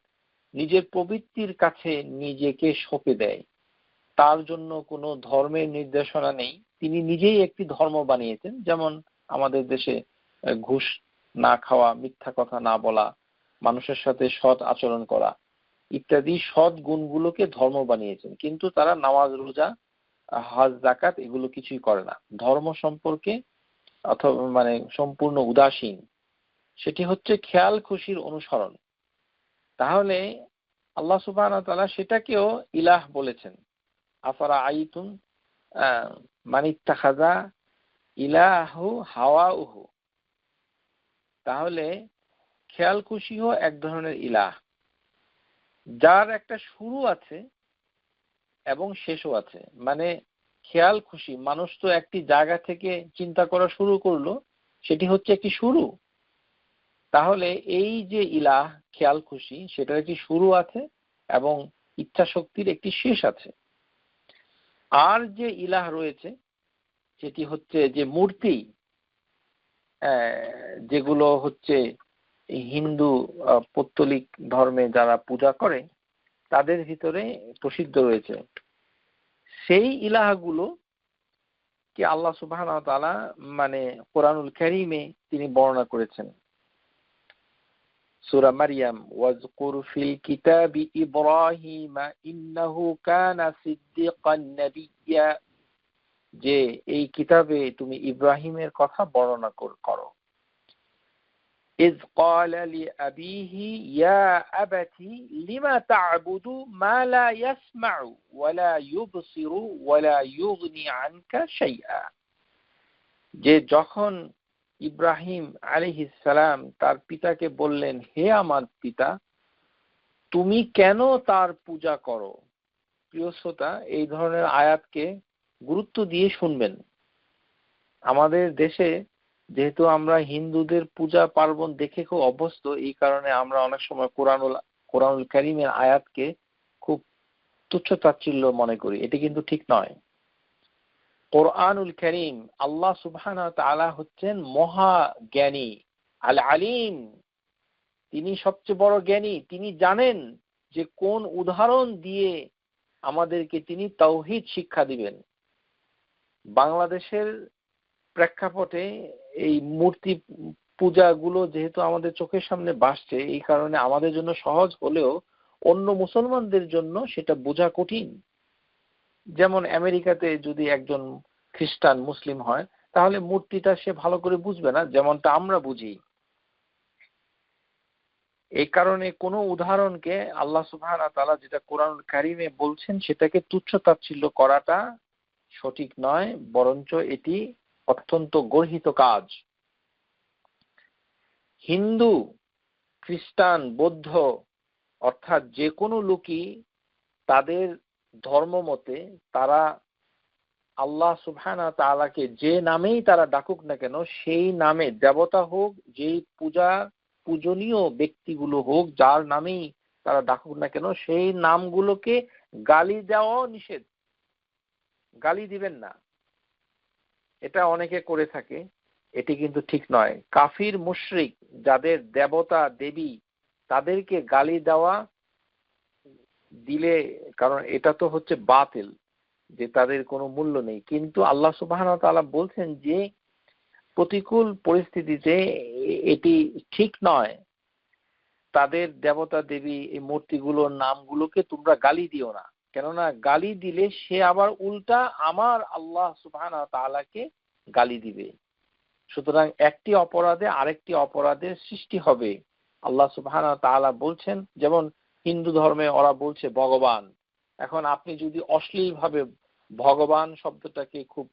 A: নিজের প্রবৃত্তির কাছে নিজেকে সঁপে দেয়। তার জন্য কোনো ধর্মের নির্দেশনা নেই, তিনি নিজেই একটি ধর্ম বানিয়েছেন। যেমন আমাদের দেশে ঘুষ না খাওয়া, মিথ্যা কথা না বলা, মানুষের সাথে সৎ আচরণ করা ইত্যাদি সৎ গুণগুলোকে ধর্ম বানিয়েছেন, কিন্তু তারা নামাজ রোজা হজ যাকাত এগুলো কিছুই করে না, ধর্ম সম্পর্কে অথবা মানে সম্পূর্ণ উদাসীন। সেটি হচ্ছে খেয়াল খুশির অনুসরণ। তাহলে আল্লাহ সুবহানাহু ওয়া তাআলা সেটাকেও ইলাহ বলেছেন। আফারা আইতুম মানিত্তাখাযা ইলাহু হাওয়াউহু। তাহলে খেয়াল খুশিও এক ধরনের ইলাহ, যার একটা শুরু আছে এবং শেষও আছে। মানে খেয়াল খুশি, মানুষ তো একটি জায়গা থেকে চিন্তা করা শুরু করলো, সেটি হচ্ছে একটি শুরু। তাহলে এই যে ইলাহ খেয়াল খুশি, সেটার একটি শুরু আছে এবং ইচ্ছা শক্তির একটি শেষ আছে। আর যে ইলাহ রয়েছে সেটি হচ্ছে যে মূর্তি, যেগুলো হচ্ছে হিন্দু পৌত্তলিক ধর্মে যারা পূজা করে তাদের ভিতরে প্রসিদ্ধ রয়েছে। সেই ইলাহগুলো কি আল্লাহ সুবহানাহু ওয়া তাআলা মানে কোরআনুল কারীমে তিনি বর্ণনা করেছেন। সূরা মারইয়াম, ওয়াজকুর ফিল কিতাবি ইব্রাহিম ইন্নাহু কানা সিদ্দিকান নাবিয়্যা, যে এই কিতাবে তুমি ইব্রাহিমের কথা বর্ণনা করো। ইয ক্বালা লিআবিহি ইয়া আবাতি লিমা তা'বুদু মা লা ইয়াসমা'ু ওয়া লা ইউবসিরু ওয়া লা ইউগনি আনকা শাইআ, যে যখন ইব্রাহিম আলাইহিস সালাম তার পিতাকে বললেন, হে আমার পিতা, তুমি কেন তার পূজা করো। প্রিয় শ্রোতা, এই ধরনের আয়াতকে গুরুত্ব দিয়ে শুনবেন। আমাদের দেশে যেহেতু আমরা হিন্দুদের পূজা পার্বণ দেখে খুব অভ্যস্ত, এই কারণে আমরা অনেক সময় কোরআনুল কারীমের আয়াতকে খুব তুচ্ছ তাচ্ছিল্য মনে করি। এটি কিন্তু ঠিক নয়। কোরআনুল কারীম, আল্লাহ সুবহানাহু ওয়া তাআলা হচ্ছেন মহা জ্ঞানী, আল আলিম। তিনি সবচেয়ে বড় জ্ঞানী। তিনি জানেন যে কোন উদাহরণ দিয়ে আমাদেরকে তিনি তাওহীদ শিক্ষা দিবেন। বাংলাদেশের প্রেক্ষাপটে এই মূর্তি পূজাগুলো যেহেতু আমাদের চোখের সামনে ভাসছে, এই কারণে আমাদের জন্য সহজ হলেও অন্য মুসলমানদের জন্য সেটা বোঝা কঠিন। যেমন আমেরিকাতে যদি একজন খ্রিস্টান মুসলিম হয়, তাহলে মূর্তিটা সে ভালো করে বুঝবে না, যেমনটা আমরা বুঝি। এই কারণে কোনো উদাহরণকে আল্লাহ সুবহানাহু ওয়া তাআলা যেটা কোরআনুল কারীমে বলছেন সেটাকে তুচ্ছ তাচ্ছিল্য করাটা সঠিক নয়, বরঞ্চ এটি অত্যন্ত গর্হিত কাজ। হিন্দু, খ্রিস্টান, বৌদ্ধ অর্থাৎ যে কোনো লোকই তাদের ধর্ম মতে তারা আল্লাহ সুবহানাহু ওয়া তাআলাকে যে নামেই তারা ডাকুক না কেন, সেই নামে দেবতা হোক, যেই পূজনীয় ব্যক্তিগুলো হোক, যার নামেই তারা ডাকুক না কেন, সেই নামগুলোকে গালি দেওয়াও নিষেধ। গালি দিবেন না, এটা অনেকে করে থাকে। এটি কিন্তু ঠিক নয়। কাফির মুশরিক যাদের দেবতা দেবী, তাদেরকে গালি দেওয়া দিলে, কারণ এটা তো হচ্ছে বাতিল, যে তাদের কোনো মূল্য নেই। কিন্তু আল্লাহ সুবহানাহু ওয়া তাআলা বলছেন যে প্রতিকূল পরিস্থিতিতে এটি ঠিক নয়, তাদের দেবতা দেবী এই মূর্তিগুলোর নামগুলোকে তোমরা গালি দিও না। কেননা গালি দিলে সে আবার উল্টা আমার আল্লাহ সুবহানাহু ওয়া তাআলাকে গালি দিবে। সুতরাং একটি অপরাধে আরেকটি অপরাধের সৃষ্টি হবে। আল্লাহ সুবহানাহু ওয়া তাআলা বলছেন, যেমন হিন্দু ধর্মে ওরা বলছে ভগবান। এখন আপনি যদি অশ্লীলভাবে ভগবান শব্দটাকে খুব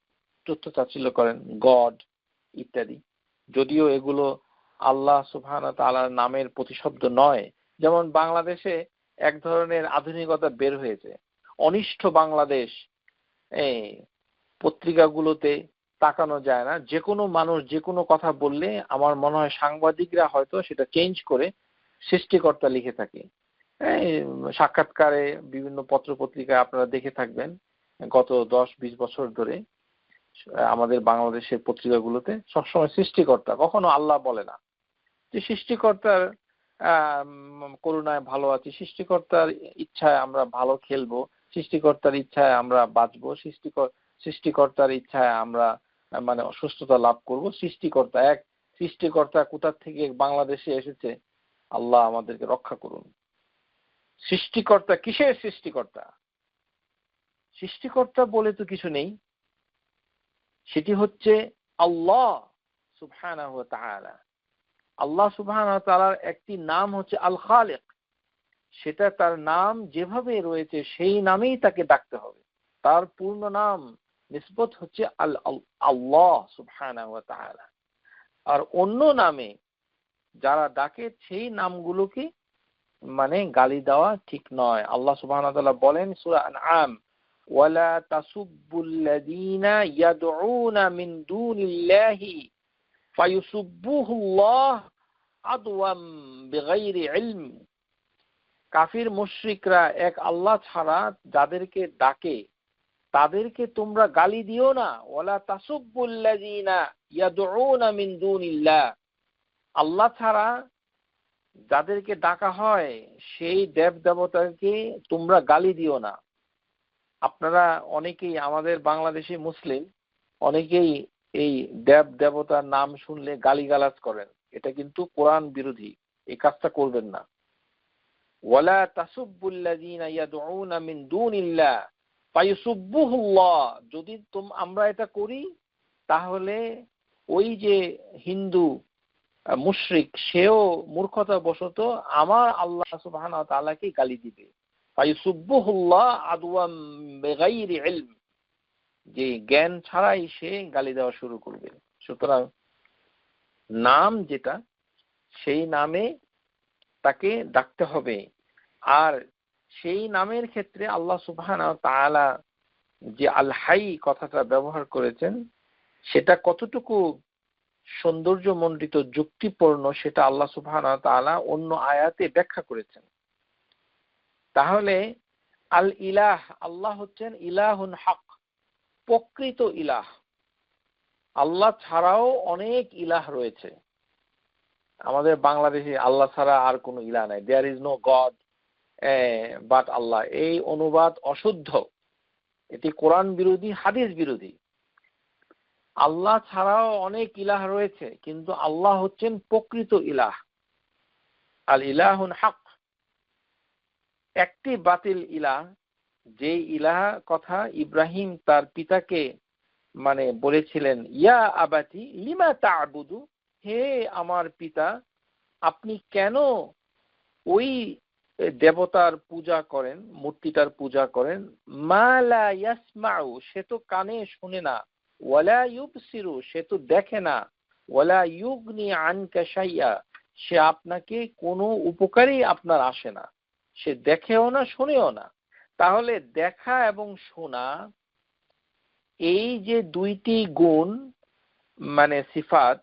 A: তুচ্ছ তাচ্ছিল্য করেন, গড ইত্যাদি, যদিও এগুলো আল্লাহ সুবহানাহু ওয়া তাআলার নামের প্রতিশব্দ নয়। যেমন বাংলাদেশে এক ধরনের আধুনিকতা বের হয়েছে, অনিষ্ঠ বাংলাদেশ, পত্রিকাগুলোতে তাকানো যায় না। যে কোনো মানুষ যে কোনো কথা বললে আমার মনে হয় সাংবাদিকরা হয়তো সেটা চেঞ্জ করে সৃষ্টিকর্তা লিখে থাকে। সাক্ষাৎকারে বিভিন্ন পত্র পত্রিকায় আপনারা দেখে থাকবেন গত 10-20 বছর ধরে আমাদের বাংলাদেশের পত্রিকাগুলোতে সবসময় সৃষ্টিকর্তা, কখনো আল্লাহ বলে না। যে সৃষ্টিকর্তার করুণায় ভালো আছি, সৃষ্টিকর্তার ইচ্ছায় আমরা ভালো খেলবো, সৃষ্টিকর্তার ইচ্ছায় আমরা বাঁচবো, সৃষ্টিকর্তার ইচ্ছায় আমরা মানে অসুস্থতা লাভ করব। সৃষ্টিকর্তা কোথা থেকে বাংলাদেশে এসেছে, আল্লাহ আমাদেরকে রক্ষা করুন। সৃষ্টিকর্তা কিসের সৃষ্টিকর্তা? সৃষ্টিকর্তা বলে তো কিছু নেই, সেটি হচ্ছে আল্লাহ সুবহানাহু ওয়া তাআলা। আল্লাহ সুবহানাহু ওয়া তাআলার একটি নাম হচ্ছে আল খালিক। সেটা তার নাম যেভাবে রয়েছে সেই নামেই তাকে ডাকতে হবে। তার পূর্ণ নাম নিসবত হচ্ছে আল্লাহ সুবহানাহু ওয়া তাআলা। আর অন্য নামে যারা ডাকে সেই নামগুলোকে মানে গালি দেওয়া ঠিক নয়। আল্লাহ সুবহানাহু ওয়া তাআলা বলেন সূরা আনআম, ওয়ালা তাসুব্বুল্লাযীনা ইয়াদউনা মিন দুনিল্লাহি ফায়ুসুব্বুহুল্লাহ আদওয়াম বিগাইরি ইলম। কাফির মুশরিকরা এক আল্লাহ ছাড়া যাদেরকে ডাকে তাদেরকে তোমরা গালি দিও না। ওয়ালা তাসুব্বুল্লাযীনা ইয়াদউনা মিন দুনিল্লাহ, আল্লাহ ছাড়া যাদেরকে ডাকা হয় সেই দেব দেবতাকে তোমরা গালি দিও না। আপনারা অনেকেই আমাদের বাংলাদেশি মুসলিম অনেকেই এই দেব দেবতার নাম শুনলে গালিগালাজ করেন, এটা কিন্তু কোরআন বিরোধী। এই কাজটা করবেন না। ওয়ালা তাসুব্বুল্লাযীনা ইয়াদউনা মিন দুনিল্লাহ ফায়ুসুব্বুহুল্লাহ, যদি আমরা এটা করি তাহলে ওই যে হিন্দু মুশরিক সেও মূর্খতা বশত আমার আল্লাহ সুবহানাহু ওয়া তাআলাকে গালি দিবে। ফায়ুসুব্বুহুল্লাহ আদওয়াম বিগাইরি ইলম, যে জ্ঞান ছাড়াই সে গালি দেওয়া শুরু করবে। সুতরাং নাম যেটা, সেই নামে তাকে ডাকতে হবে। আর সেই নামের ক্ষেত্রে আল্লাহ সুবহানাহু ওয়া তাআলা যে আল হাই কথাটা ব্যবহার করেছেন, সেটা কতটুকু সৌন্দর্যমণ্ডিত, যুক্তিপূর্ণ, সেটা আল্লাহ সুবহানাহু ওয়া তাআলা অন্য আয়াতে ব্যাখ্যা করেছেন। তাহলে আল ইলাহ, আল্লাহ হচ্ছেন ইলাহুন হক, প্রকৃত ইলাহ। আল্লাহ ছাড়াও অনেক ইলাহ রয়েছে। আমাদের বাংলাদেশে আল্লাহ ছাড়া আর কোনো ইলাহ নাই, there is no god but Allah. এই অনুবাদ অশুদ্ধ, এটি কোরআন বিরোধী, হাদিস বিরোধী। আল্লাহ ছাড়াও অনেক ইলাহ রয়েছে, কিন্তু আল্লাহ হচ্ছেন প্রকৃত ইলাহ, আল ইলাহুন হক। একটি বাতিল ইলাহ, যে ইলাহ কথা ইব্রাহিম তার পিতাকে বলেছিলেন, ইয়া আবাতি লিমা তা'বুদু, হে আমার পিতা আপনি কেন ওই দেবতার পূজা করেন, মূর্তিটার পূজা করেন। মা লা ইয়াসমাউ, সে তো কানে শুনে না। ওয়ালা ইউবসিরু, সে তো দেখে না। ওয়ালা ইউগনি আনকা শাইআ, সে আপনাকে কোনো উপকারই আপনার আসে না। সে দেখেও না, শুনেও না। তাহলে দেখা এবং শোনা, এই যে দুইটি গুণ সিফাত,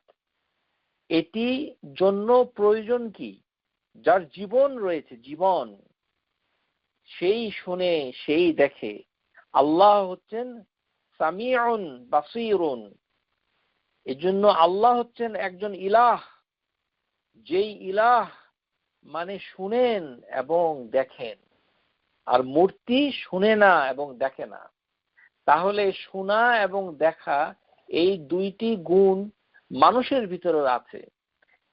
A: এটি জন্য প্রয়োজন কি? যার জীবন রয়েছে, জীবন, সেই শুনে, সেই দেখে। আল্লাহ হচ্ছেন সামিউন বাসীরুন। এজন্য আল্লাহ হচ্ছেন একজন ইলাহ, যেই ইলাহ শুনেন এবং দেখেন। আর মূর্তি শুনে না এবং দেখে না। তাহলে শোনা এবং দেখা, এই দুইটি গুণ মানুষের ভিতরে আছে।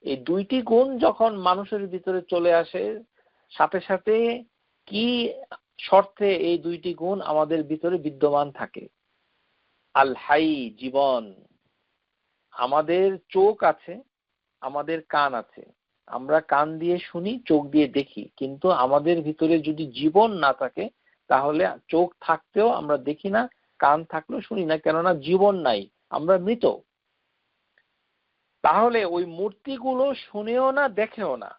A: এই দুইটি গুণ যখন মানুষের ভিতরে চলে আসে, সাথে সাথে কি শর্তে এই দুইটি গুণ আমাদের ভিতরে বিদ্যমান থাকে? আল হাই, জীবন। আমাদের চোখ আছে, আমাদের কান আছে, আমরা কান দিয়ে শুনি, চোখ দিয়ে দেখি, কিন্তু আমাদের ভিতরে যদি জীবন না থাকে, তাহলে চোখ থাকতেও আমরা দেখি না, কান থাকলেও শুনি না, কেননা জীবন নাই, আমরা মৃত। তাহলে ওই মূর্তিগুলো শুনেও না, দেখেও না।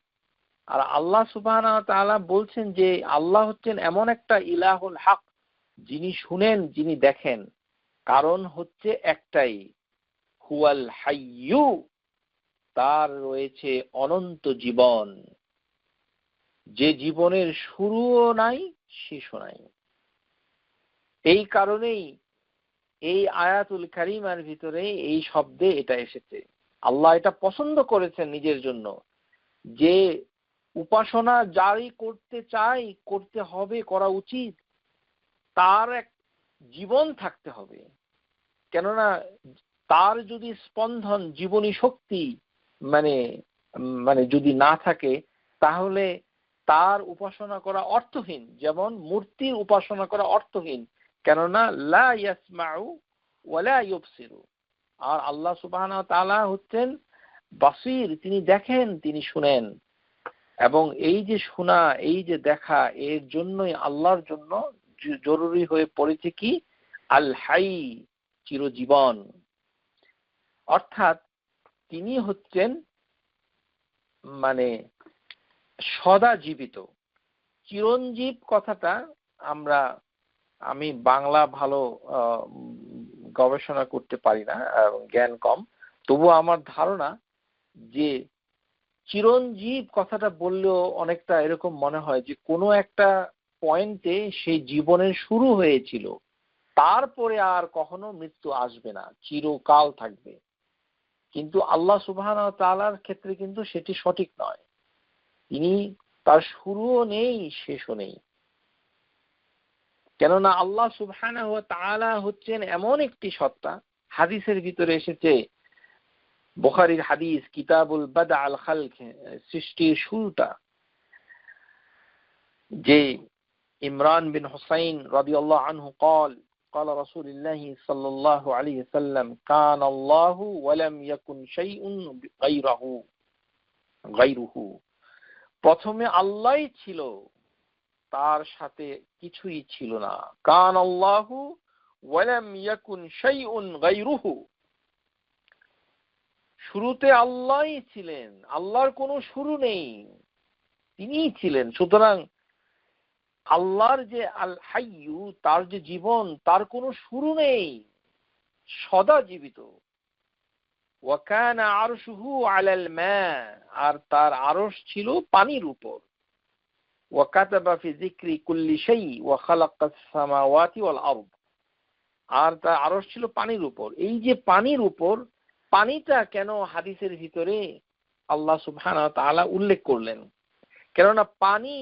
A: আর আল্লাহ সুবহানাহু ওয়া তাআলা বলছেন যে আল্লাহ হচ্ছেন এমন একটা ইলাহুল হক, যিনি শুনেন, যিনি দেখেন। কারণ হচ্ছে একটাই, হুয়াল হাইয়্যু, তার রয়েছে অনন্ত জীবন, যে জীবনের শুরুও নাই, শেষও নাই। এই কারণেই এই আয়াতুল কারিমার ভিতরে এই শব্দে এটা এসেছে। আল্লাহ এটা পছন্দ করেছেন নিজের জন্য, যে উপাসনা যারই করতে চাই, করতে হবে, করা উচিত, তার এক জীবন থাকতে হবে। কেননা তার যদি স্পন্দন, জীবনী শক্তি যদি না থাকে, তাহলে তার উপাসনা করা অর্থহীন। যেমন মূর্তির উপাসনা করা অর্থহীন, কেননা লা ইয়াসমাউ ওয়ালা ইউবসিরু। আর আল্লাহ সুবহানাহু ওয়া তাআলা হচ্ছেন বাসীর, তিনি দেখেন, তিনি শুনেন। এবং এই যে শোনা, এই যে দেখা, এর জন্যই আল্লাহর জন্য জরুরি হয়ে পড়েছে কি? আল হাই, চিরজীবন। অর্থাৎ তিনি হচ্ছেন সদা জীবিত, চিরঞ্জীব। কথাটা আমি বাংলা ভালো গবেষণা করতে পারি না, জ্ঞান কম, তবু আমার ধারণা যে চিরঞ্জীব কথাটা বললেও অনেকটা এরকম মনে হয় যে কোনো একটা পয়েন্টে সেই জীবনের শুরু হয়েছিল, তারপরে আর কখনো মৃত্যু আসবে না, চিরকাল থাকবে। কিন্তু আল্লাহ সুবহানাহু ওয়া তাআলার ক্ষেত্রে কিন্তু সেটি সঠিক নয়। তিনি, তার শুরুও নেই, শেষও নেই। কেননা আল্লাহ সুবহানাহু ওয়া তাআলা হচ্ছেন এমন একটি সত্তা, হাদিসের ভিতরে এসেছে বুখারীর হাদিস কিতাবুল বাদা আল খালক, সৃষ্টির শুরুটা, যে ইমরান বিন হুসাইন রাদিয়াল্লাহু আনহু قال قال رسول الله صلى الله عليه وسلم كان الله ولم يكن شيء غيره। প্রথমে আল্লাহই ছিল, তার সাথে কিছুই ছিল না। কান আল্লাহু ওয়ালাম ইয়াকুন শাইউন গায়রুহু, শুরুতে আল্লাহই ছিলেন, আল্লাহর কোনো শুরু নেই, তিনিই ছিলেন। সুতরাং আল্লাহর যে আল হাইয়ু, তার যে জীবন, তার কোনো শুরু নেই, সদা জীবিত। ওয়া কানা আরশুহু আলাল মা, আর তার আরশ ছিল পানির উপর। ওয়া কাতাবা ফি যিকরি কুল্লি শাই ওয়া খালাকাস সামাওয়াতি ওয়াল আরদ, আর তার আরশ ছিল পানির উপর। এই যে পানির উপর, পানিটা কেন হাদিসের ভিতরে আল্লাহ সুবহানাহু ওয়া তাআলা উল্লেখ করলেন? কেননা পানি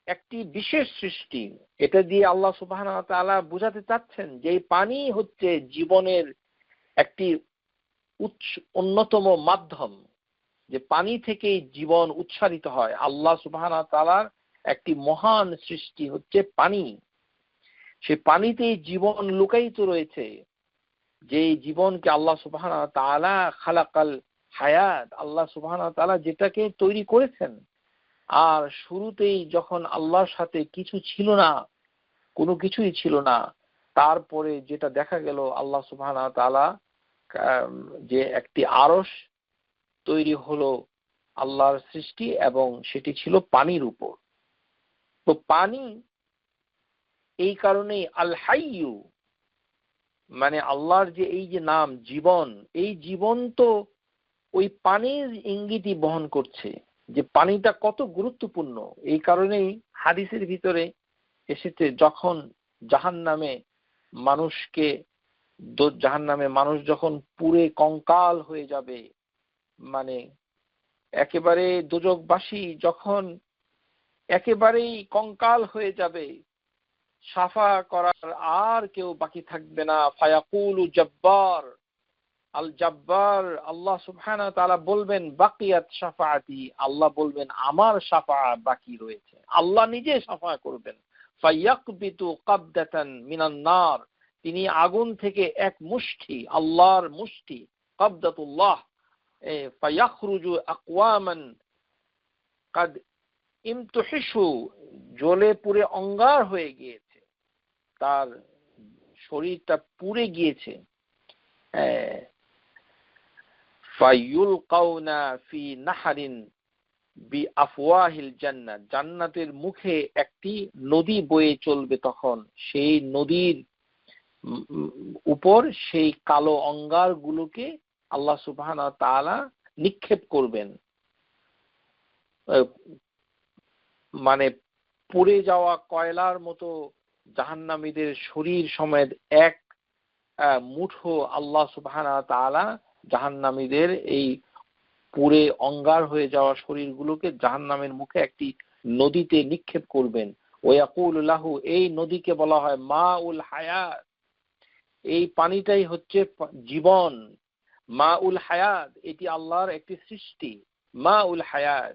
A: একটি বিশেষ সৃষ্টি। এটা দিয়ে আল্লাহ সুবহানাহু ওয়া তাআলা বোঝাতে চাচ্ছেন যে এই পানি হচ্ছে জীবনের একটি অন্যতম মাধ্যম, যে পানি থেকেই জীবন উচ্চারিত হয়। আল্লাহ সুবহানাহু ওয়া তাআলার একটি মহান সৃষ্টি হচ্ছে পানি। সেই পানিতেই জীবন লুকায়িত রয়েছে, যে জীবনকে আল্লাহ সুবহানাহু ওয়া তাআলা খালাকাল হায়াত, আল্লাহ সুবহানাহু ওয়া তাআলা যেটাকে তৈরি করেছেন। আর শুরুতেই যখন আল্লাহর সাথে কিছু ছিল না, কোনো কিছুই ছিল না, তারপরে যেটা দেখা গেল আল্লাহ সুবহানাহু ওয়া তাআলা যে একটি আরশ তৈরি হলো আল্লাহর সৃষ্টি, এবং সেটি ছিল পানির উপর। তো পানি এই কারণেই আল হাইয়ু, মানে আল্লাহর যে এই যে নাম জীবন, এই জীবন তো ওই পানির ইঙ্গিতই বহন করছে, যে পানিটা কত গুরুত্বপূর্ণ। এই কারণেই হাদিসের ভিতরে এসেছে, যখন জাহান্নামে মানুষ যখন পুড়ে কঙ্কাল হয়ে যাবে, মানে একেবারে দোজখবাসী যখন একেবারেই কঙ্কাল হয়ে যাবে, সাফা করার আর কেউ বাকি থাকবে না। ফায়াকুলু জব্বার, আল জব্বার, আল্লাহ সুবহানাহু ওয়া তাআলা বলবেন বাকিয়াত শাফাআতি, আল্লাহ বলবেন আমার শাফাআত বাকি রয়েছে। আল্লাহ নিজে শাফা করবেন। ফায়াকবিতু কাবদাতান মিনান নার, তিনি আগুন থেকে এক মুষ্টি, আল্লাহর মুষ্টি, কাবদাতুল্লাহ, ফায়াখরুজু আকওয়ামান কাদ ইমতুহিশু, জ্বলে পুড়ে অঙ্গার হয়ে গিয়েছে, তার শরীরটা পুড়ে গিয়েছে। ফায়ুলকাউনা ফি নাহরিন বিআফওয়াহিল জান্নাত, জান্নাতের মুখে একটি নদী বয়ে চলবে। তখন সেই নদীর উপর সেই কালো অঙ্গারগুলোকে আল্লাহ সুবহানাহু ওয়া তাআলা নিক্ষেপ করবেন। মানে পুড়ে যাওয়া কয়লার মতো জাহান্নামীদের শরীর সমেত এক মুঠো আল্লাহ সুবহানাহু ওয়া তাআলা জাহান্নামীদের এই পুড়ে অঙ্গার হয়ে যাওয়া শরীরগুলোকে জাহান্নামের মুখে একটি নদীতে নিক্ষেপ করবেন। ওয়াকুলু লাহু, এই নদীকে বলা হয় মাউল হায়াত। এই পানিটাই হচ্ছে জীবন। মাউল হায়াত, এটি আল্লাহর একটি সৃষ্টি। মাউল হায়াত,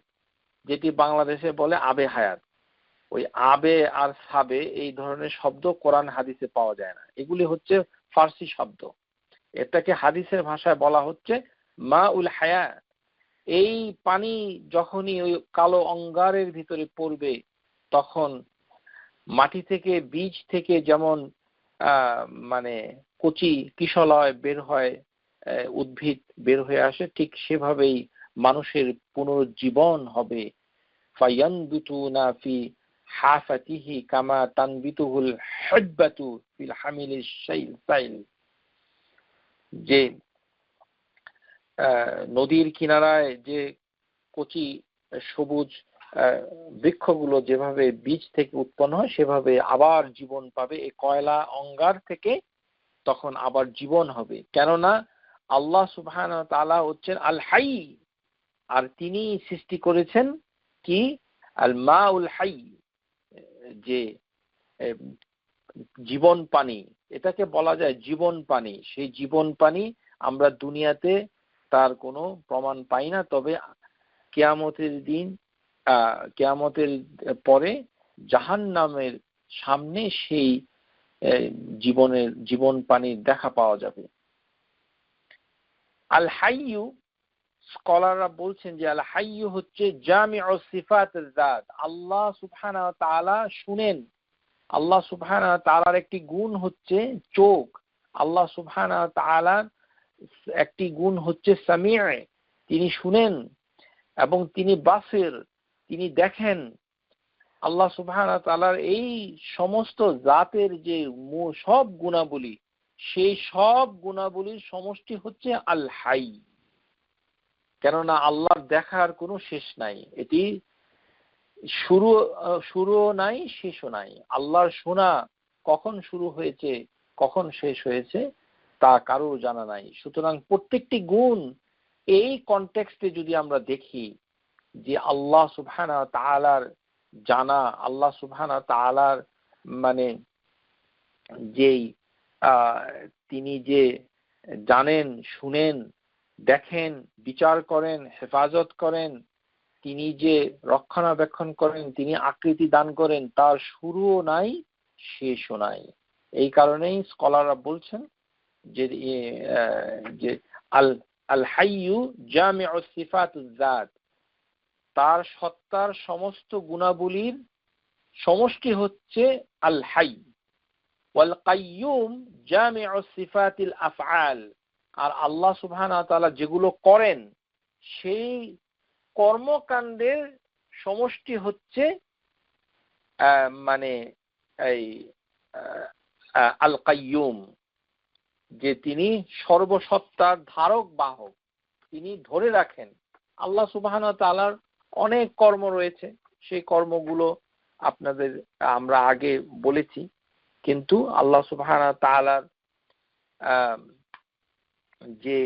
A: যেটি বাংলাদেশে বলে আবে হায়াত। ওই আবে আর সাবে এই ধরনের শব্দ কোরআন হাদিসে পাওয়া যায় না, এগুলি হচ্ছে ফার্সি শব্দ। এটাকে হাদিসের ভাষায় বলা হচ্ছে মাউল হায়াত। এই পানি যখনই ওই কালো অঙ্গারের ভিতরে পড়বে, তখন মাটি থেকে, বীজ থেকে যেমন মানে কচি কিশলয় বের হয়, উদ্ভিদ বের হয়ে আসে, ঠিক সেভাবেই মানুষের পুনরুজ্জীবন হবে। ফায়ানবিতুনা ফি হাফাতিহি কামা তানবিতুহুল হুব্বাতু ফিল হামিলিশ সাইল, যে নদীর কিনারায় যে কচি সবুজ বৃক্ষগুলো যেভাবে বীজ থেকে উৎপন্ন হয়, সেভাবে আবার জীবন পাবে এই কয়লা অঙ্গার থেকে, তখন আবার জীবন হবে। কেননা আল্লাহ সুবহানাহু ওয়া তাআলা হচ্ছেন আল হাই, আর তিনি সৃষ্টি করেছেন কি আল মাউল হাই, যে জীবন পানি, এটাকে বলা যায় জীবন পানি। সেই জীবন পানি আমরা দুনিয়াতে তার কোনো প্রমাণ পাই না। তবে কিয়ামতের দিন, কিয়ামতের পরে জাহান্নামের সামনে সেই জীবন পানির দেখা পাওয়া যাবে। আল হাইয়ু, স্কলাররা বলছেন যে আল হাইয়ু হচ্ছে জামিউ সিফাতুল যাত। আল্লাহ সুবহানাহু ওয়া তাআলা শুনেন। আল্লাহ সুবহানাহু ওয়া তাআলার একটি গুণ হচ্ছে চোখ। আল্লাহ সুবহানাহু ওয়া তাআলার একটি গুণ হচ্ছে সামিউ, তিনি শুনেন, এবং তিনি বাসির, তিনি দেখেন। আল্লাহ সুবহানাহু ওয়া তাআলার এই সমস্ত জাতের যে সব গুণাবলী, সেই সব গুণাবলীর সমষ্টি হচ্ছে আল হাই। কেননা আল্লাহর দেখার কোনো শেষ নাই, এটি শুরুও নাই, শেষও নাই। আল্লাহর শোনা কখন শুরু হয়েছে, কখন শেষ হয়েছে, তা কারো জানা নাই। সুতরাং প্রত্যেকটি গুণ এই কনটেক্সটে যদি আমরা দেখি যে আল্লাহ সুবহানাহু ওয়া তাআলার জানা, আল্লাহ সুবহানাহু ওয়া তাআলার মানে যেই তিনি যে জানেন, শুনেন, দেখেন, বিচার করেন, হেফাজত করেন, তিনি যে রক্ষণাবেক্ষণ করেন, তিনি আকৃতি দান করেন, তার শুরুও নাই, শেষও নাই। এই কারণেই স্কলাররা বলছেন যে আল হাইয়ু জামিউ সিফাতুজ যাত, তার সত্তার সমস্ত গুণাবলীর সমষ্টি হচ্ছে আল হাই। ওয়াল কাইয়ুম জামিউ সিফাতিল আফআল, আর আল্লাহ সুবহানাহু ওয়া তাআলা যেগুলো করেন সেই কর্মকাণ্ডের সমষ্টি হচ্ছে মানে এই আল কাইয়ুম, যে তিনি সর্বসত্তার ধারক বাহক, তিনি ধরে রাখেন। আল্লাহ সুবহানাহু ওয়া তাআলার অনেক কর্ম রয়েছে, সেই কর্মগুলো আমরা আগে বলেছি, কিন্তু আল্লাহ সুবহানাহু ওয়া তাআলার যে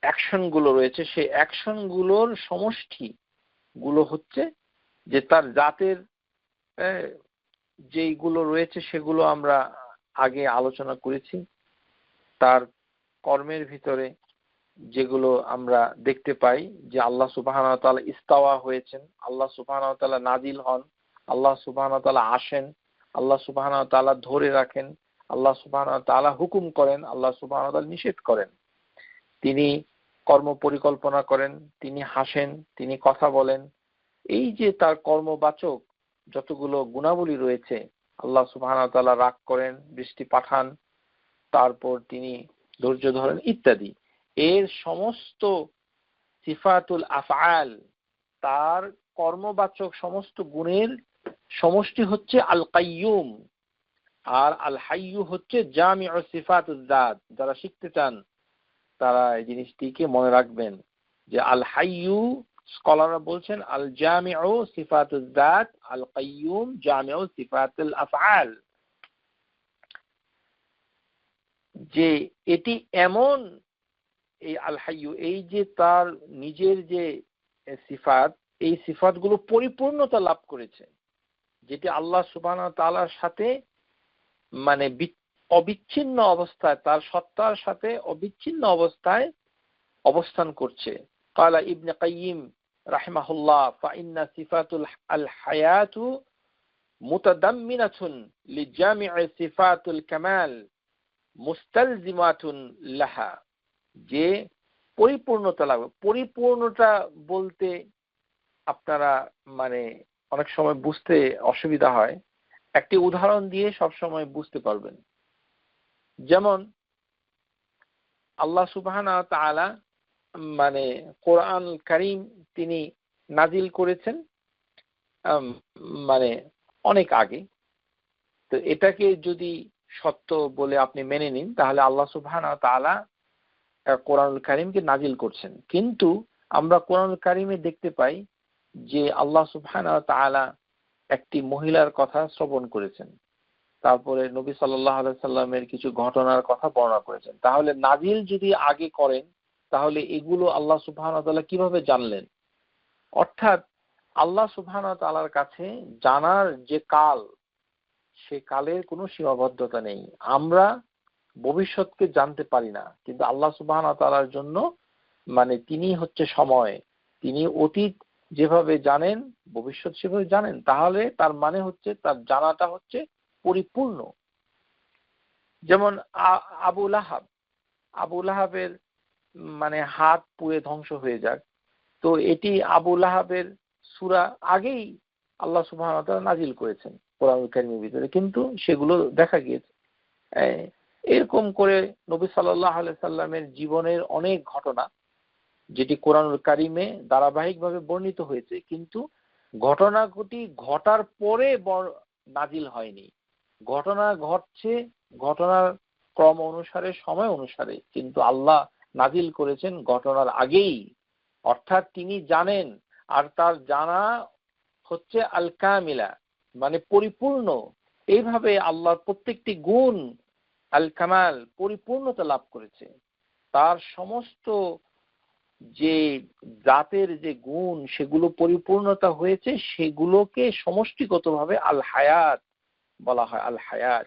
A: অ্যাকশন গুলো রয়েছে, সেই অ্যাকশন গুলোর সমষ্টি গুলো হচ্ছে যে তার জাতের যেগুলো রয়েছে সেগুলো আমরা আগে আলোচনা করেছি। তার কর্মের ভিতরে যেগুলো আমরা দেখতে পাই যে আল্লাহ সুবহানাহু ওয়া তাআলা ইস্তাওয়া হয়েছেন, আল্লাহ সুবহানাহু ওয়া তাআলা নাজিল হন, আল্লাহ সুবহানাহু ওয়া তাআলা আসেন, আল্লাহ সুবহানাহু ওয়া তাআলা ধরে রাখেন, আল্লাহ সুবহানাহু ওয়া তাআলা হুকুম করেন, আল্লাহ সুবহানাহু ওয়া তাআলা নিষেধ করেন, তিনি কর্ম পরিকল্পনা করেন, তিনি হাসেন, তিনি কথা বলেন। এই যে তার কর্মবাচক যতগুলো গুণাবলী রয়েছে, আল্লাহ সুবহানাহু ওয়া তাআলা রাগ করেন, বৃষ্টি পাঠান, তারপর তিনি ধৈর্য ধরেন ইত্যাদি, এর সমস্ত সিফাতুল আফআল, তার কর্মবাচক সমস্ত গুণের সমষ্টি হচ্ছে আল কাইয়ুম। আর আল হাইয়ু হচ্ছে জামিউ সিফাতুজ যাত। যারা শিখতে চান তারা এই জিনিসটিকে মনে রাখবেন যে আল হাইয়ু, স্কলাররা বলছেন আল জামিউ সিফাতুজ যাত, আল কাইয়ুম জামিউ সিফাতুল আফআল, যে এটি এমন, এই আল হাইয়ু, এই যে তার নিজের যে সিফাত, এই সিফাতগুলো পরিপূর্ণতা লাভ করেছে, যেটি আল্লাহ সুবহানাহু ওয়া তাআলার সাথে মানে অবিচ্ছিন্ন অবস্থায়, তার সত্তার সাথে অবিচ্ছিন্ন অবস্থায় অবস্থান করছে। ক্বালা ইবনে কাইয়িম রাহিমাহুল্লাহ, ফাইন্না সিফাতুল আল হায়াতু মুতাদাম্মিনাতুন লিজামি'i সিফাতুল কামাল মুস্তালজিমাতুন লাহা, যে পরিপূর্ণতা লাগবে। পরিপূর্ণতা বলতে আপনারা মানে অনেক সময় বুঝতে অসুবিধা হয়, একটি উদাহরণ দিয়ে সব সময় বুঝতে পারবেন। যেমন আল্লাহ সুবহানাহু ওয়া তাআলা মানে কোরআন কারীম তিনি নাজিল করেছেন মানে অনেক আগে। তো এটাকে যদি সত্য বলে আপনি মেনে নিন, তাহলে আল্লাহ সুবহানাহু ওয়া তাআলা কোরআনুল কারীমকে নাজিল করছেন। কিন্তু আমরা কোরআনুল কারীমে দেখতে পাই যে আল্লাহ সুবহানাহু ওয়া তাআলা একটি মহিলার কথা শ্রবণ করেছেন, তারপরে নবী সাল্লাল্লাহু আলাইহি সাল্লামের কিছু ঘটনার কথা বর্ণনা করেছেন। তাহলে নাজিল যদি আগে করেন, তাহলে এগুলো আল্লাহ সুবহানাহু ওয়া তাআলা কিভাবে জানলেন? অর্থাৎ আল্লাহ সুবহানাহু ওয়া তাআলার কাছে জানার যে কাল, সে কালের কোনো সীমাবদ্ধতা নেই। আমরা ভবিষ্যৎকে জানতে পারি না, কিন্তু আল্লাহ সুবহানাহু ওয়া তাআলার জন্য মানে তিনি হচ্ছে সময়, তিনি অতীত যেভাবে জানেন ভবিষ্যৎ সেভাবে জানেন, তাহলে তার মানে হচ্ছে তার জানাটা হচ্ছে পরিপূর্ণ। যেমন আবু লাহাবের মানে হাত পুড়ে ধ্বংস হয়ে যাক, তো এটি আবু লাহাবের সূরা আগেই আল্লাহ সুবহানাহু ওয়া তাআলা নাজিল করেছেন কোরআনুল কারীমের ভিতরে, কিন্তু সেগুলো দেখা গিয়েছে। এরকম করে নবী সাল্লাল্লাহু আলাইহি সাল্লামের জীবনের অনেক ঘটনা যেটি কোরআনুল কারীমে ধারাবাহিকভাবে বর্ণিত হয়েছে, কিন্তু ঘটনাটি ঘটার পরে নাজিল হয়নি। ঘটনা ঘটছে ঘটনার ক্রম অনুসারে, সময় অনুসারে, কিন্তু আল্লাহ নাজিল করেছেন ঘটনার আগেই। অর্থাৎ তিনি জানেন, আর তার জানা হচ্ছে আল কামিলা, মানে পরিপূর্ণ। এইভাবে আল্লাহর প্রত্যেকটি গুণ আল কামাল, পরিপূর্ণতা লাভ করেছে। তার সমস্ত যে জাতের যে গুণ সেগুলো পরিপূর্ণতা হয়েছে, সেগুলোকে সমষ্টিগতভাবে আল হায়াত বলা হয়। আল হায়াত,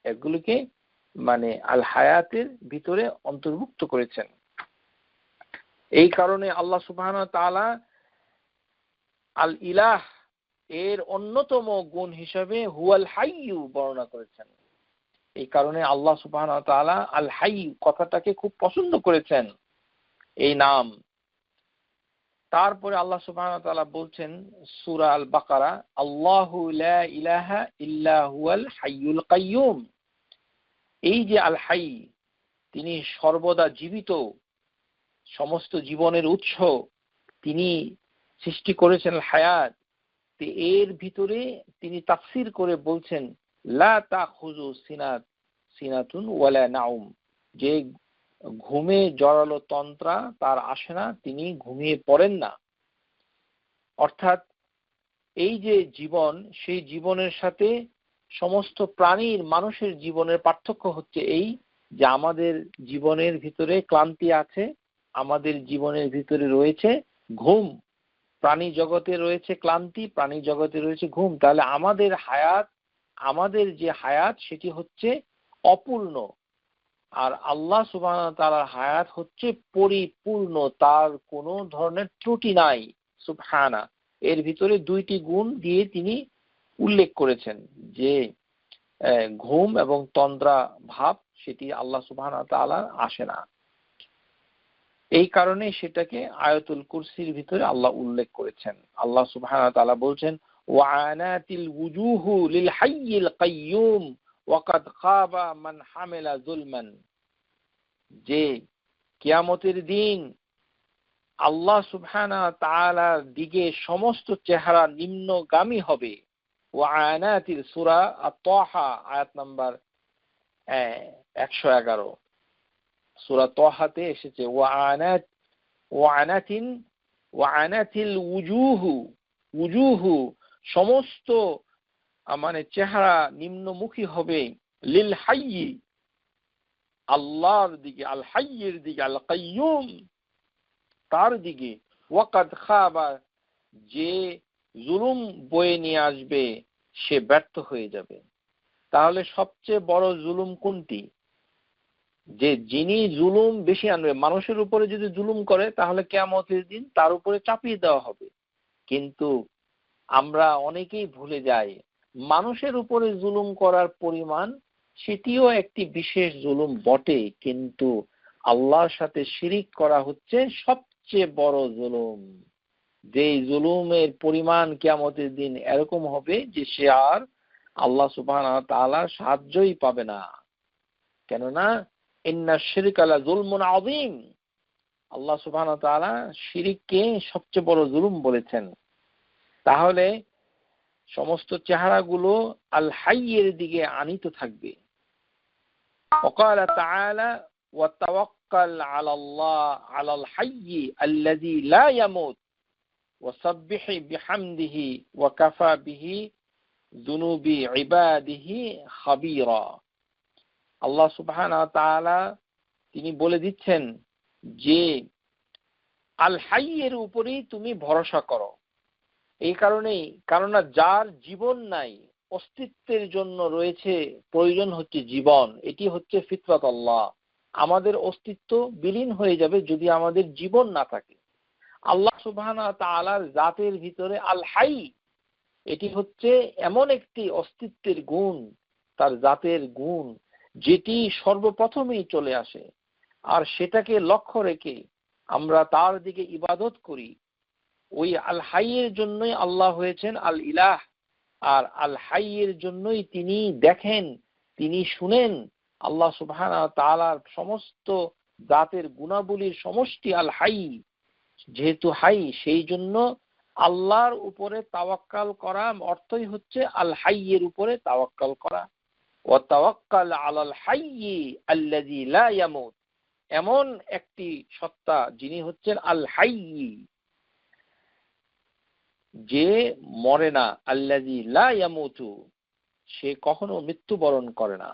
A: এগুলোকে মানে আল হায়াতের ভিতরে অন্তর্ভুক্ত করেছেন। এই কারণে আল্লাহ সুবহানাহু ওয়া তাআলা আল ইলাহ এর অন্যতম গুণ হিসেবে হুয়াল হাইয়্যু বর্ণনা করেছেন। এই কারণে আল্লাহ সুবহানাহু ওয়া তাআলা আল হাইয়্যু কথাটাকে খুব পছন্দ করেছেন, এই নাম। তারপরে আল্লাহ সুবহানাহু ওয়া তাআলা বলছেন সূরা আল বাকারা, আল্লাহু লা ইলাহা ইল্লা হুয়াল হাইয়ুল কাইয়্যুম। এই যে আল হাই, তিনি সর্বদা জীবিত, সমস্ত জীবনের উৎস, তিনি সৃষ্টি করেছেন হায়াত। এর ভিতরে তিনি তাফসীর করে বলছেন লা তাখুযু সিনাতুন ওয়ালা নাউম, যে ঘুমে জড়ালো তন্ত্রা তার আসে না, তিনি ঘুমিয়ে পড়েন না। অর্থাৎ এই যে জীবন, সেই জীবনের সাথে সমস্ত প্রাণীর, মানুষের জীবনের পার্থক্য হচ্ছে এই যে আমাদের জীবনের ভিতরে ক্লান্তি আছে, আমাদের জীবনের ভিতরে রয়েছে ঘুম। প্রাণী জগতে রয়েছে ক্লান্তি, প্রাণী জগতে রয়েছে ঘুম। তাহলে আমাদের যে হায়াত সেটি হচ্ছে অপূর্ণ, আর আল্লাহ সুবহানাহু ওয়া তাআলার হায়াত হচ্ছে পরিপূর্ণ, তার কোনো ধরনের ত্রুটি নাই। সুবহানা, এর ভিতরে দুইটি গুণ দিয়ে তিনি উল্লেখ করেছেন যে ঘুম এবং তন্দ্রা ভাব সেটি আল্লাহ সুবহানাহু ওয়া তাআলার আসে না। এই কারণে সেটাকে আয়াতুল কুরসির ভিতরে আল্লাহ উল্লেখ করেছেন। আল্লাহ সুবহানাহু ওয়া তাআলা বলছেন ওয়া আনাতিল উজুহু লিল হাইয়িল কাইয়্যুম ওয়া কাদ খাবা মান হামিলা যুলমান, যে কিয়ামতের দিন আল্লাহ সুবহানাহু ওয়া তাআলার দিকে সমস্ত চেহারা নিম্নগামী হবে। ওয়া আনাতিল, সূরা আত-তাহা আয়াত নাম্বার 111, সূরা তাহাতে এসেছে ওয়া আনাতিল উজুহু, সমস্ত মানে চেহারা নিম্নমুখী হবে লিল হাইয়্যি, আল্লাহর দিকে, আল হাইয়্যের দিকে, আল কাইয়্যুম তার দিকে। ওয়াকাদ খাবা, যে জুলুম বয়ে নিয়ে আসবে সে ব্যর্থ হয়ে যাবে। তাহলে সবচেয়ে বড় জুলুম কোনটি? যে যিনি জুলুম বেশি আনবে, মানুষের উপরে যদি জুলুম করে তাহলে কিয়ামতের দিন তার উপরে চাপিয়ে দেওয়া হবে। কিন্তু আমরা অনেকেই ভুলে যাই মানুষের উপরে জুলুম করার পরিমাণ সেটিও একটি বিশেষ জুলুম বটে, কিন্তু আল্লাহর সাথে শিরিক করা হচ্ছে সবচেয়ে বড় জুলুম। যে জুলুমের পরিমাণ কিয়ামতের দিন এরকম হবে যে সে আর আল্লাহ সুবহানাহু ওয়া তাআলার সাহায্যই পাবে না। কেননা ইন্না শিরকা লা যুলমুন আযীম, আল্লাহ সুবহানাহু ওয়া তাআলা শিরিককে সবচেয়ে বড় জুলুম বলেছেন। তাহলে সমস্ত চেহারাগুলো আল হাইয়ের দিকে আনিত থাকবে। وقال تعالى وتوكل على الله على الحي الذي لا يموت وسبح بحمده وكفى به ذنوب عباده خبيرا। আল্লাহ সুবহানাহু ওয়া তাআলা তিনি বলে দিচ্ছেন যে আল হাইয়ের উপরেই তুমি ভরসা করো। এই কারণেই, কারণ যার জীবন নাই, অস্তিত্বের জন্য রয়েছে প্রয়োজন হচ্ছে জীবন, এটি হচ্ছে ফিতরাত আল্লাহ। আমাদের অস্তিত্ব বিলীন হয়ে যাবে যদি আমাদের জীবন না থাকে। আল্লাহ সুবহানাহু ওয়া তাআলার জাতের ভিতরে আল হাই, এটি হচ্ছে এমন একটি অস্তিত্বের গুণ, তার জাতের গুণ, যেটি সর্বপ্রথমেই চলে আসে। আর সেটাকে লক্ষ্য রেখে আমরা তার দিকে ইবাদত করি। ওই আল হাইয়ের জন্যই আল্লাহ হয়েছেন আল ইলাহ। আর আল হাইয়ের জন্যই তিনি দেখেন, তিনি শুনেন। আল্লাহ সুবহানাহু ওয়া তাআলার সমস্ত জাতের গুণাবলীর সমষ্টি আল হাই। যেহেতু হাই, সেই জন্য আল্লাহর উপরে তাওয়াক্কাল করা অর্থই হচ্ছে আল হাইয়ের উপরে তাওয়াক্কাল করা। ওয়া তাওয়াক্কাল আলাল হাইয়্যি আল্লাযী লা ইয়ামুত, এমন একটি সত্তা যিনি হচ্ছেন আল হাইয়্যি, যে মরে না, আল্লাযী লা ইয়ামুতু, সে কখনো মৃত্যুবরণ করে না।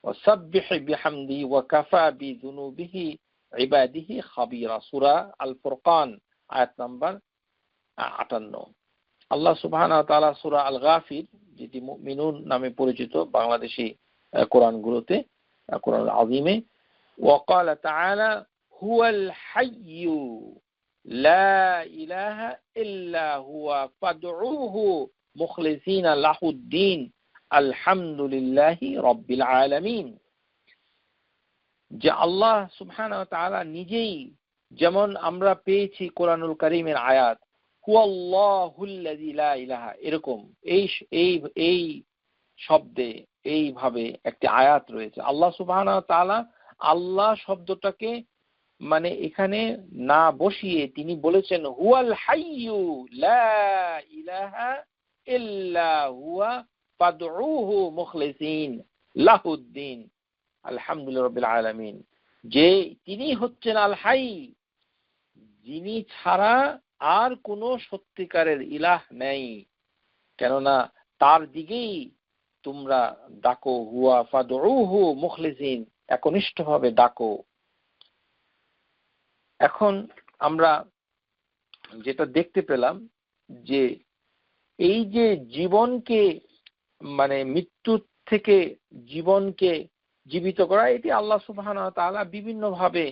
A: ওয়াসাব্বিহ বিহামদি ওয়া কাফা বিযুনুবিহি ইবাদিহি খাবীরা, সূরা আল ফুরকান আয়াত নাম্বার 58। আল্লাহ সুবহানাহু ওয়া তাআলা সূরা আল গাফির, যেটি মুমিনুন নামে পরিচিত বাংলাদেশি কোরআনগুলোতে, কোরআন আযীমে, ওয়াকালা তাআলা হুয়াল হাইয়্যু লা ইলাহা ইল্লা হুয়া ফাদউহু মুখলিসিনা লাহুদ্দিন আলহামদুলিল্লাহি রাব্বিল আলামিন। যে আল্লাহ সুবহানাহু ওয়া তাআলা নিজেই, যেমন আমরা পেয়েছি কোরআনুল কারীমের আয়াত হুয়াল্লাহুল্লাযী লা ইলাহা, এরকম এই শব্দে এইভাবে একটি আয়াত রয়েছে। আল্লাহ সুবহানাহু ওয়া তাআলা আল্লাহ শব্দটাকে মানে এখানে না বসিয়ে তিনি বলেছেন হুয়াল হাইয়্যু লা ইলাহা ইল্লা হুয়া ফাদউহু মুখলিসিন লাহুদ্দিন আলহামদুলিল্লাহি রাব্বিল আলামিন। যে তিনি হচ্ছেন আল হাই, যিনি ছাড়া আর কোনো সত্যিকারের ইলাহ নেই, কেননা তার দিকেই তোমরা ডাকো। হুয়া ফাদউহু মুখলিসিন, একনিষ্ঠভাবে ডাকো। এখন আমরা যেটা দেখতে পেলাম যে এই যে জীবনকে মানে মৃত্যু থেকে জীবনকে জীবিত করা, এটি আল্লাহ সুবহানাহু ওয়া তাআলা বিভিন্নভাবে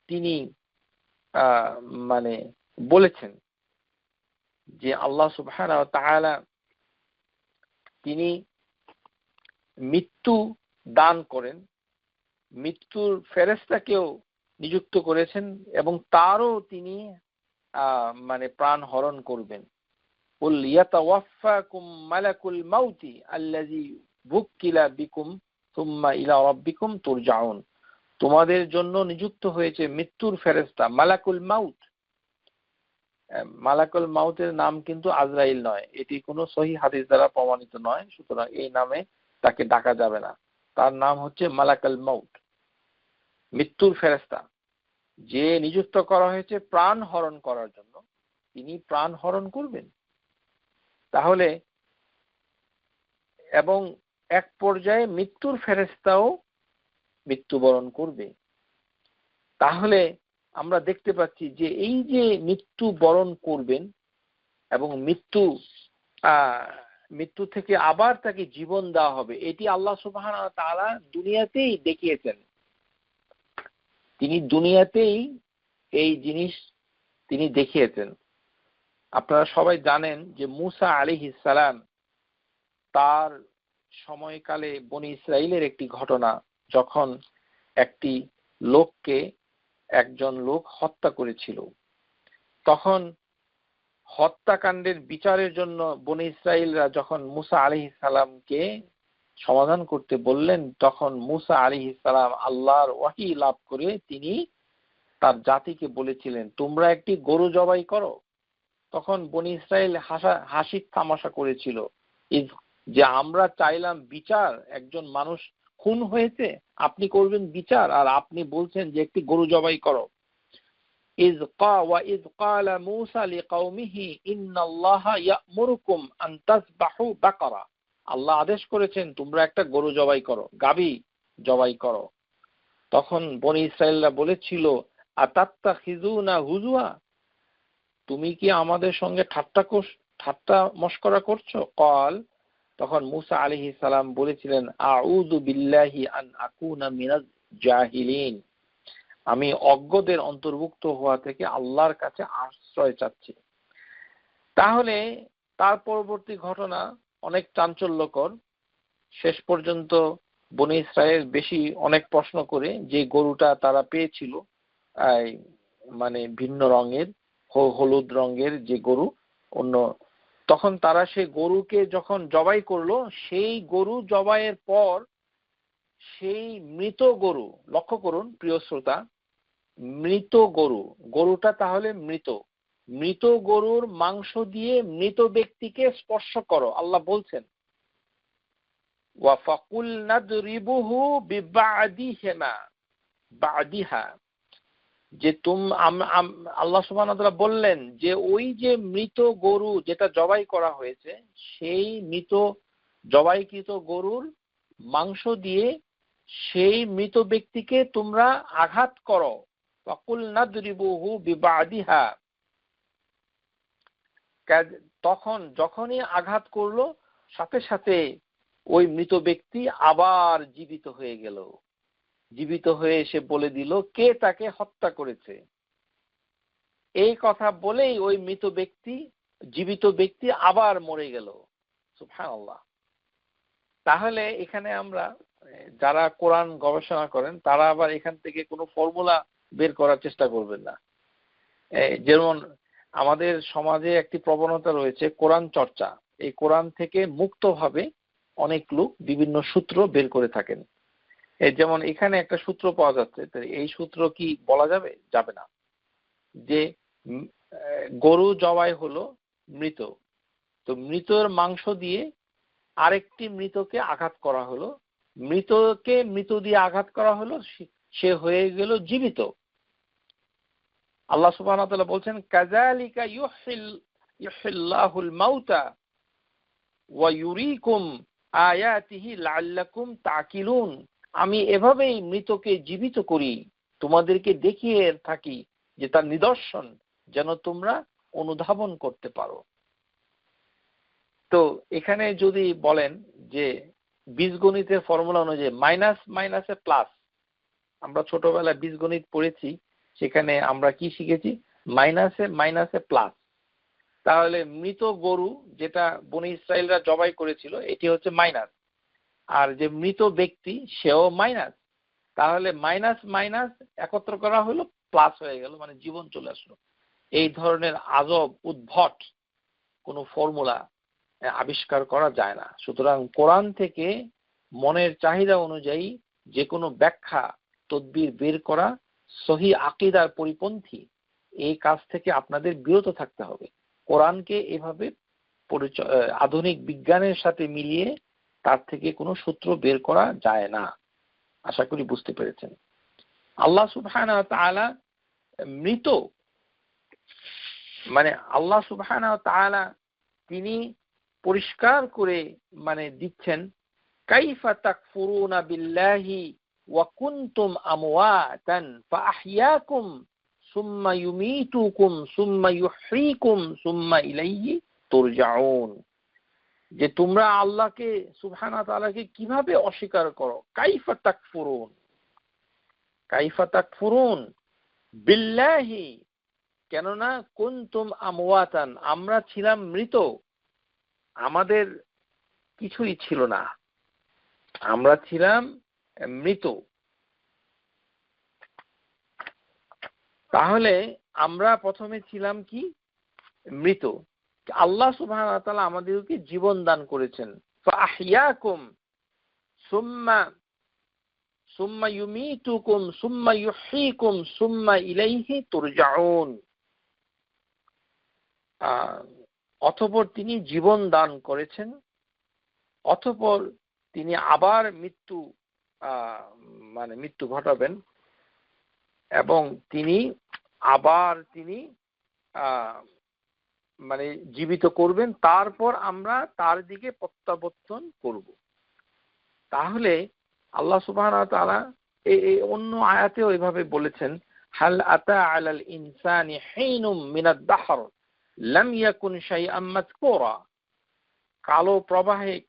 A: তিনি মানে বলেছেন যে আল্লাহ সুবহানাহু ওয়া তাআলা তিনি মৃত্যু দান করেন, মৃত্যুর ফেরেশতাকেও নিযুক্ত করেছেন এবং তারও তিনি মানে প্রাণ হরণ করবেন। কুল ইয়াতাওয়াফাকুম মালাকুল মাউতি আল্লাযী বুক্কিলা বিকুম সুম্মা ইলা রাব্বিকুম তুরজাউন। তোমাদের জন্য নিযুক্ত হয়েছে মৃত্যুর ফেরেশতা মালাকুল মাউত। মালাকুল মাউতের নাম কিন্তু আজরাইল নয়, এটি কোনো সহিহ হাদিস দ্বারা প্রমাণিত নয়, সুতরাং এই নামে তাকে ডাকা যাবে না। তার নাম হচ্ছে মালাকুল মাউত, মৃত্যুর ফেরেশতা, যে নিযুক্ত করা হয়েছে প্রাণ হরণ করার জন্য। তিনি প্রাণ হরণ করবেন। তাহলে এবং এক পর্যায়ে মৃত্যুর ফেরেশতাও মৃত্যুবরণ করবে। তাহলে আমরা দেখতে পাচ্ছি যে এই যে মৃত্যু বরণ করবেন এবং মৃত্যু থেকে আবার তাকে জীবন দেওয়া হবে, এটি আল্লাহ সুবহানাহু ওয়া তাআলা দুনিয়াতেই দেখিয়েছেন। তিনি দুনিয়াতেই এই জিনিস তিনি দেখিয়েছেন। আপনারা সবাই জানেন যে মূসা আলাইহিস সালাম, তার সময়কালে বনি ইসরাইলের একটি ঘটনা, যখন একটি লোককে একজন লোক হত্যা করেছিল, তখন হত্যাকাণ্ডের বিচারের জন্য বনি ইসরাইলরা যখন মূসা আলাইহিস সালামকে সমাধান করতে বললেন, তখন মূসা আলাইহিস সালাম আল্লাহর ওহী লাভ করে তিনি তার জাতিকে বলেছিলেন তোমরা একটি গরু জবাই করো। তখন বনি ইসরাইল হাসি তামাশা করেছিল যে আমরা চাইলাম বিচার, একজন মানুষ খুন হয়েছে, আপনি করবেন বিচার, আর আপনি বলছেন যে একটি গরু জবাই করো। ইয ক্বালা মূসা লিকাওমিহি ইন্নাল্লাহা ইয়া'মুরুকুম আন তাযবাহু বাকারা, আল্লাহ আদেশ করেছেন তোমরা একটা গরু জবাই করো, গাভী জবাই করো। তখন বনি ইসরাইলরা বলেছিল আতাত্তাখিযুনা হুজুয়া, তুমি কি আমাদের সঙ্গে ঠাট্টা মশকরা করছো? ক্বাল, তখন মূসা আলাইহিস সালাম বলেছিলেন আউযু বিল্লাহি আন আকুনা মিনাজ জাহিলিন, আমি অজ্ঞদের অন্তর্ভুক্ত হওয়া থেকে আল্লাহর কাছে আশ্রয় চাচ্ছি। তাহলে তার পরবর্তী ঘটনা অনেক চাঞ্চল্যকর। শেষ পর্যন্ত বনী ইসরায়েল বেশি অনেক প্রশ্ন করে যে গরুটা তারা পেয়েছিল, মানে ভিন্ন রঙের, হলুদ রঙের যে গরু, তখন তারা সেই গরুকে যখন জবাই করলো, সেই গরু জবাইয়ের পর সেই মৃত গরু, লক্ষ্য করুন প্রিয় শ্রোতা, মৃত গরুটা তাহলে মৃত গরুর মাংস দিয়ে মৃত ব্যক্তিকে স্পর্শ করো, আল্লাহ বলছেন। ওয়াফাকুলনা দরিবুহু বিবাদিহা, যে আল্লাহ সুবহানাহু ওয়া তাআলা বললেন যে ওই যে মৃত গরু যেটা জবাই করা হয়েছে, সেই মৃত জবাইকৃত গরুর মাংস দিয়ে সেই মৃত ব্যক্তিকে তোমরা আঘাত করো। ফাকুলনা দরিবুহু বিবাদিহা, তখন যখনই আঘাত করলো, সাথে সাথে ওই মৃত ব্যক্তি আবার জীবিত হয়ে গেল। জীবিত হয়ে এসে বলে দিল কে তাকে হত্যা করেছে। এই কথা বলেই ওই জীবিত ব্যক্তি আবার মরে গেল। সুবহানাল্লাহ। তাহলে এখানে আমরা, যারা কোরআন গবেষণা করেন তারা আবার এখান থেকে কোনো ফর্মুলা বের করার চেষ্টা করবেন না। যেমন আমাদের সমাজে একটি প্রবণতা রয়েছে কোরআন চর্চা, এই কোরআন থেকে মুক্তভাবে অনেক লোক বিভিন্ন সূত্র বের করে থাকেন। যেমন এখানে একটা সূত্র পাওয়া যাচ্ছে, এই সূত্র কি বলা যাবে? যাবে না। যে গরু জবাই হলো মৃত, তো মৃতর মাংস দিয়ে আরেকটি মৃতকে আঘাত করা হলো, মৃতকে মৃত দিয়ে আঘাত করা হলো, সে হয়ে গেল জীবিত। আল্লাহ সুবহানাহু ওয়া তাআলা বলছেন কাযালিকা ইউহিল্লাহুল মাউতা ওয়া ইউরিকুম আয়াতিহি লাআল্লাকুম তাকিলুন, আমি এভাবেই মৃতকে জীবিত করি, তোমাদেরকে দেখিয়ে থাকি যে তার নিদর্শন, যেন তোমরা অনুধাবন করতে পারো। তো এখানে যদি বলেন যে বীজগণিতের ফর্মুলা অনুযায়ী মাইনাস মাইনাসে প্লাস, আমরা ছোটবেলায় বীজগণিত পড়েছি, সেখানে আমরা কি শিখেছি? মাইনাসে মাইনাসে প্লাস। তাহলে মৃত গরু যেটা বনী ইসরায়েলরা জবাই করেছিল, এটি হচ্ছে মাইনাস, আর যে মৃত ব্যক্তি সেও মাইনাস। তাহলে মাইনাস মাইনাস একত্র করা হলো, প্লাস হয়ে গেল, মানে জীবন চলে আসলো। এই ধরনের আজব উদ্ভট কোনো ফর্মুলা আবিষ্কার করা যায় না। সুতরাং কোরআন থেকে মনের চাহিদা অনুযায়ী যে কোনো ব্যাখ্যা তদবির বের করা সহি আকীদার পরিপন্থী, এই কাজ থেকে আপনাদের বিরত থাকতে হবে। কোরআনকে এভাবে আধুনিক বিজ্ঞানের সাথে মিলিয়ে তার থেকে কোনো সূত্র বের করা যায় না। আশা করি বুঝতে পেরেছেন। আল্লাহ সুবহানাহু ওয়া তাআলা মৃত, মানে আল্লাহ সুবহানাহু ওয়া তাআলা তিনি পরিষ্কার করে দিচ্ছেন, কাইফা তাকফুরুনা বিল্লাহি ওয়া কুনতুম আমওয়াতান ফাআহইয়াকুম সুম্মা ইউমীতুকুম সুম্মা ইউহয়ীকুম সুম্মা ইলাইহি তুরজাউন, যে তোমরা আল্লাহকে সুবহানাহু ওয়া তাআলাকে কিভাবে অস্বীকার করো। কাইফা তাকফুরুন বিল্লাহি, কেননা কুনতুম আমওয়াতান, আমরা ছিলাম মৃত, আমাদের কিছুই ছিল না, আমরা ছিলাম মৃত। তাহলে আমরা প্রথমে ছিলাম কি? মৃত। আল্লাহ সুবহানাহু ওয়া তাআলা আমাদেরকে জীবন দান করেছেন। ফাআহইয়াকুম সুম্মা ইউমীতুকুম সুম্মা ইউহয়ীকুম সুম্মা ইলাইহি তুরজাউন, অতঃপর তিনি জীবন দান করেছেন, অতঃপর তিনি আবার মৃত্যু ঘটাবেন, এবং তিনি আবার জীবিত করবেন, তারপর আমরা তার দিকে প্রত্যাবর্তন করব। তাহলে আল্লাহ সুবহানাহু ওয়া তাআলা এই অন্য আয়াতেও এভাবে বলেছেন, হাল আতা আলাল ইনসানি হিনুম মিনাদ দাহর লাম ইয়াকুন শাইআম মাযকুরা,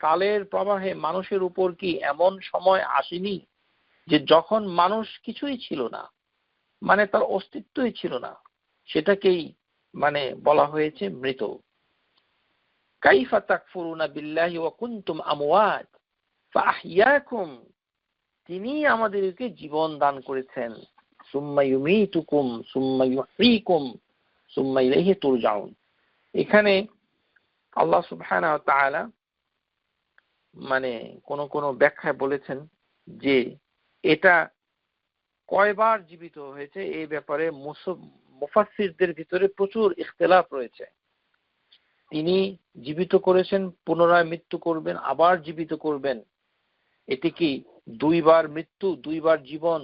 A: কালের প্রবাহে মানুষের উপর কি এমন সময় আসেনি যে যখন মানুষ কিছুই ছিল না, মানে তার অস্তিত্বই ছিল না, সেটাকেই মানে বলা হয়েছে মৃত। কাইফা তাকফুরুনা বিল্লাহি ওয়া কুনতুম আমওয়াত ফাআহইয়াকুম, তিনি আমাদেরকে জীবন দান করেছেন, সুম্মা ইউমীতুকুম সুম্মা ইউহয়ীকুম সুম্মা ইলাইহি তুরজাউন। এখানে আল্লাহ সুবহানাহু ওয়া তাআলা মানে কোন ব্যাখ্যায় বলেছেন যে এটা কয়বার জীবিত হয়েছে এই ব্যাপারে মুফাসসিরদের ভিতরে প্রচুর ইখতিলাফ রয়েছে। তিনি জীবিত করেছেন, পুনরায় মৃত্যু করবেন, আবার জীবিত করবেন, এটি কি দুইবার মৃত্যু দুইবার জীবন,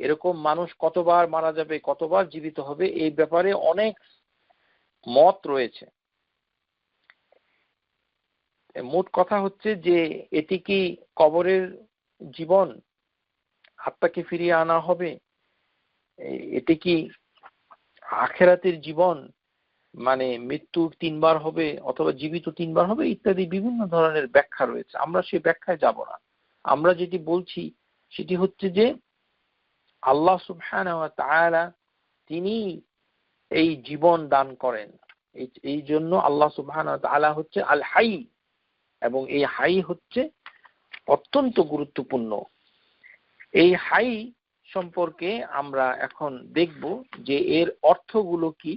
A: এরকম মানুষ কতবার মারা যাবে, কতবার জীবিত হবে, এই ব্যাপারে অনেক মত রয়েছে। মোট কথা হচ্ছে যে এটি কি কবরের জীবন, আত্মাকে ফিরিয়ে আনা হবে, এটি কি আখিরাতের জীবন, মানে মৃত্যু তিনবার হবে অথবা জীবিত তিনবার হবে, ইত্যাদি বিভিন্ন ধরনের ব্যাখ্যা রয়েছে। আমরা সেই ব্যাখ্যায় যাব না। আমরা যেটি বলছি সেটি হচ্ছে যে আল্লাহ সুবহানাহু ওয়া তাআলা তিনি এই জীবন দান করেন। এই জন্য আল্লাহ সুবহানাহু ওয়া তাআলা হচ্ছে আল হাই, এবং এই হাই হচ্ছে অত্যন্ত গুরুত্বপূর্ণ। এই হাই সম্পর্কে আমরা এখন দেখব যে এর অর্থগুলো কি।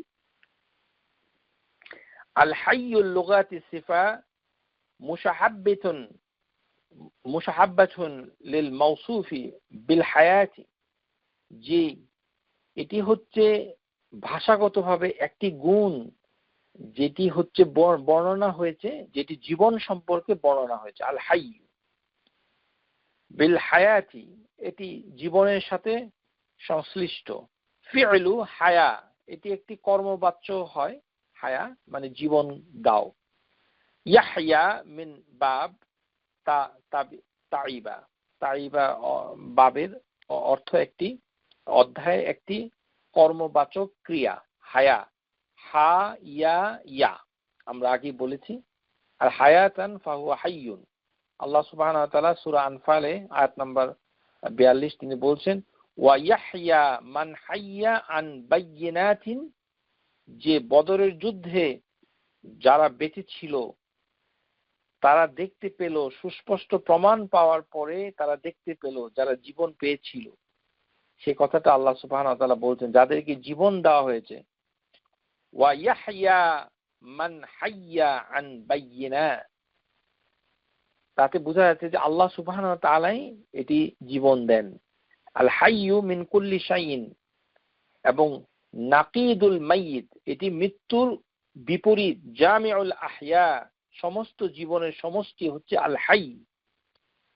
A: আল হাইয়ুল লুগাতি সিফা মুশাহাব্বাতুন লিল মাওসুফি বিল হায়াতি, যে এটি হচ্ছে ভাষাগতভাবে একটি গুণ যেটি হচ্ছে বর্ণনা হয়েছে, যেটি জীবন সম্পর্কে বর্ণনা হয়েছে। আল হাইয়্যু বিল হায়াতি, এটি জীবনের সাথে সংশ্লিষ্ট। ফি'লু হায়া, এটি একটি কর্মবাচ্য হয়, হায়া মানে জীবন দাও। ইয়াহইয়া মিন বাব তাইবা, তাইবা বাবের অর্থ একটি অধ্যায়, একটি কর্মবাচক ক্রিয়া হায়া, হা ইয়া ইয়া, আমরা আগে বলেছি। আর হায়াতান ফাহুয়া হাইয়ুন, আল্লাহ সুবহানাহু ওয়া তাআলা সূরা আনফালে আয়াত নাম্বার 42 তিনি বলছেন ওয়া ইয়াহইয়া মান হাইয়া আন বাইয়িনাতিন, যে বদরের যুদ্ধে যারা বেঁচে ছিল তারা দেখতে পেল, সুস্পষ্ট প্রমাণ পাওয়ার পরে তারা দেখতে পেল যারা জীবন পেয়েছিল, সেই কথাটা আল্লাহ সুবহানাহু ওয়া তাআলা বলছেন, যাদেরকে জীবন দেওয়া হয়েছে। ওয়া ইয়াহইয়া মান হাইয়া আন বাইয়িনা, তাতে বোঝা যাচ্ছে যে আল্লাহ সুবহানাহু ওয়া তাআলাই এটি জীবন দেন। আল হাইয়ু মিন কুল্লি শাইইন, এবং নাকিদুল মাইয়িত, এটি মৃত্যুর বিপরীত। জামিউল আহইয়া, সমস্ত জীবনের সমষ্টি হচ্ছে আল হাই।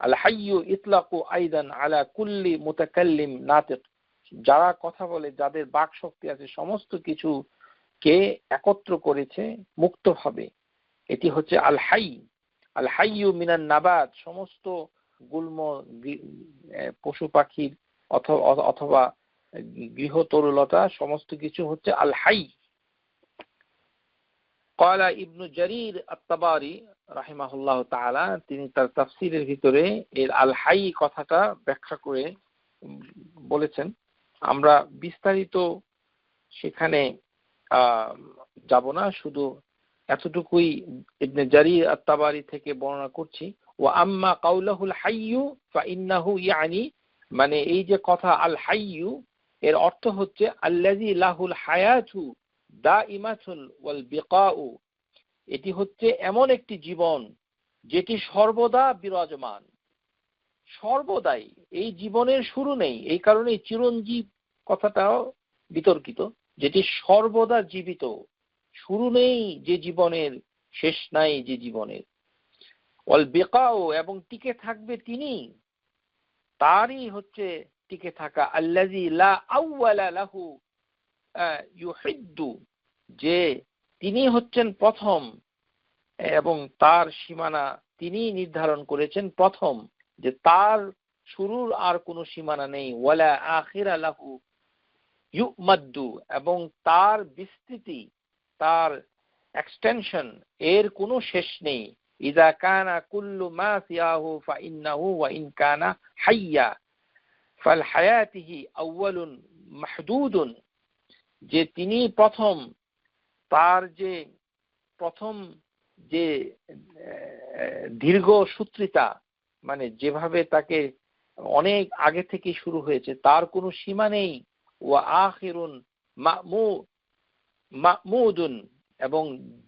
A: আল হাইয়ু ইতলাকু আইদান আলা কুল্লি মুতাকাল্লিম নাতিক, যারা কথা বলে, যাদের বাক শক্তি আছে, সমস্ত কিছুকে একত্র করেছে মুক্তভাবে, এটি হচ্ছে আল হাই। আল হাইয়ু মিনান নাবাত, সমস্ত গুল্ম পশু পাখির অথবা গৃহতরুলতা, সমস্ত কিছু হচ্ছে আল হাই। ক্বালা ইবনু জারীর আত-তাবারি রাহিমাহুল্লাহু তাআলা, তিনি তার তাফসীরের ভিতরে এর আল হাই কথাটা ব্যাখ্যা করে বলেছেন। আমরা বিস্তারিত সেখানে যাব না, শুধু এতটুকুই ইবনে জারীর আত-তাবারি থেকে বর্ণনা করছি। ওয়া আম্মা কাউলুহুল হাইয়্যু ফাইন্নাহু ইয়ানি, মানে এই যে কথা আল হাইয়্যু, এর অর্থ হচ্ছে আল্লাযী লাহুল হায়াতু দাইমাতুন ওয়াল বিকাউ, এটি হচ্ছে এমন একটি জীবন যেটি সর্বদা বিরাজমান, সর্বদাই, এই জীবনের শুরু নেই, এই কারণে চিরঞ্জীব কথাটাও বিতর্কিত, যেটি সর্বদা জীবিত, শুরু নেই যে জীবনের, শেষ নাই যে জীবনের। ওয়াল বিকাউ, এবং টিকে থাকবে তিনি, তারই হচ্ছে টিকে থাকা। আল্লাযী লা আউয়ালা লাহু ইউহিদ্দু, যে তিনি হচ্ছেন প্রথম এবং তার সীমানা তিনি নির্ধারণ করেছেন প্রথম, যে তার শুরুর আর কোনো সীমানা নেই। ওয়ালা আখিরা লাহু ইউমাদ্দু, এবং তার বিস্তৃতি, তার এক্সটেনশন, এর কোনো শেষ নেই। ইযা কানা কুল্লু মা সিয়াহু ফাইন্নাহু ওয়া ইন কানা হাইয়া, ফাল হায়াতিহি আউয়ালুন মাহদুদুন, যে তিনি প্রথম, তার যে প্রথম যে দীর্ঘ সূত্রিতা, মানে যেভাবে তাকে অনেক আগে থেকে শুরু হয়েছে, তার কোনো সীমা নেই। ওয়া আখিরুন মা'মুদুন, এবং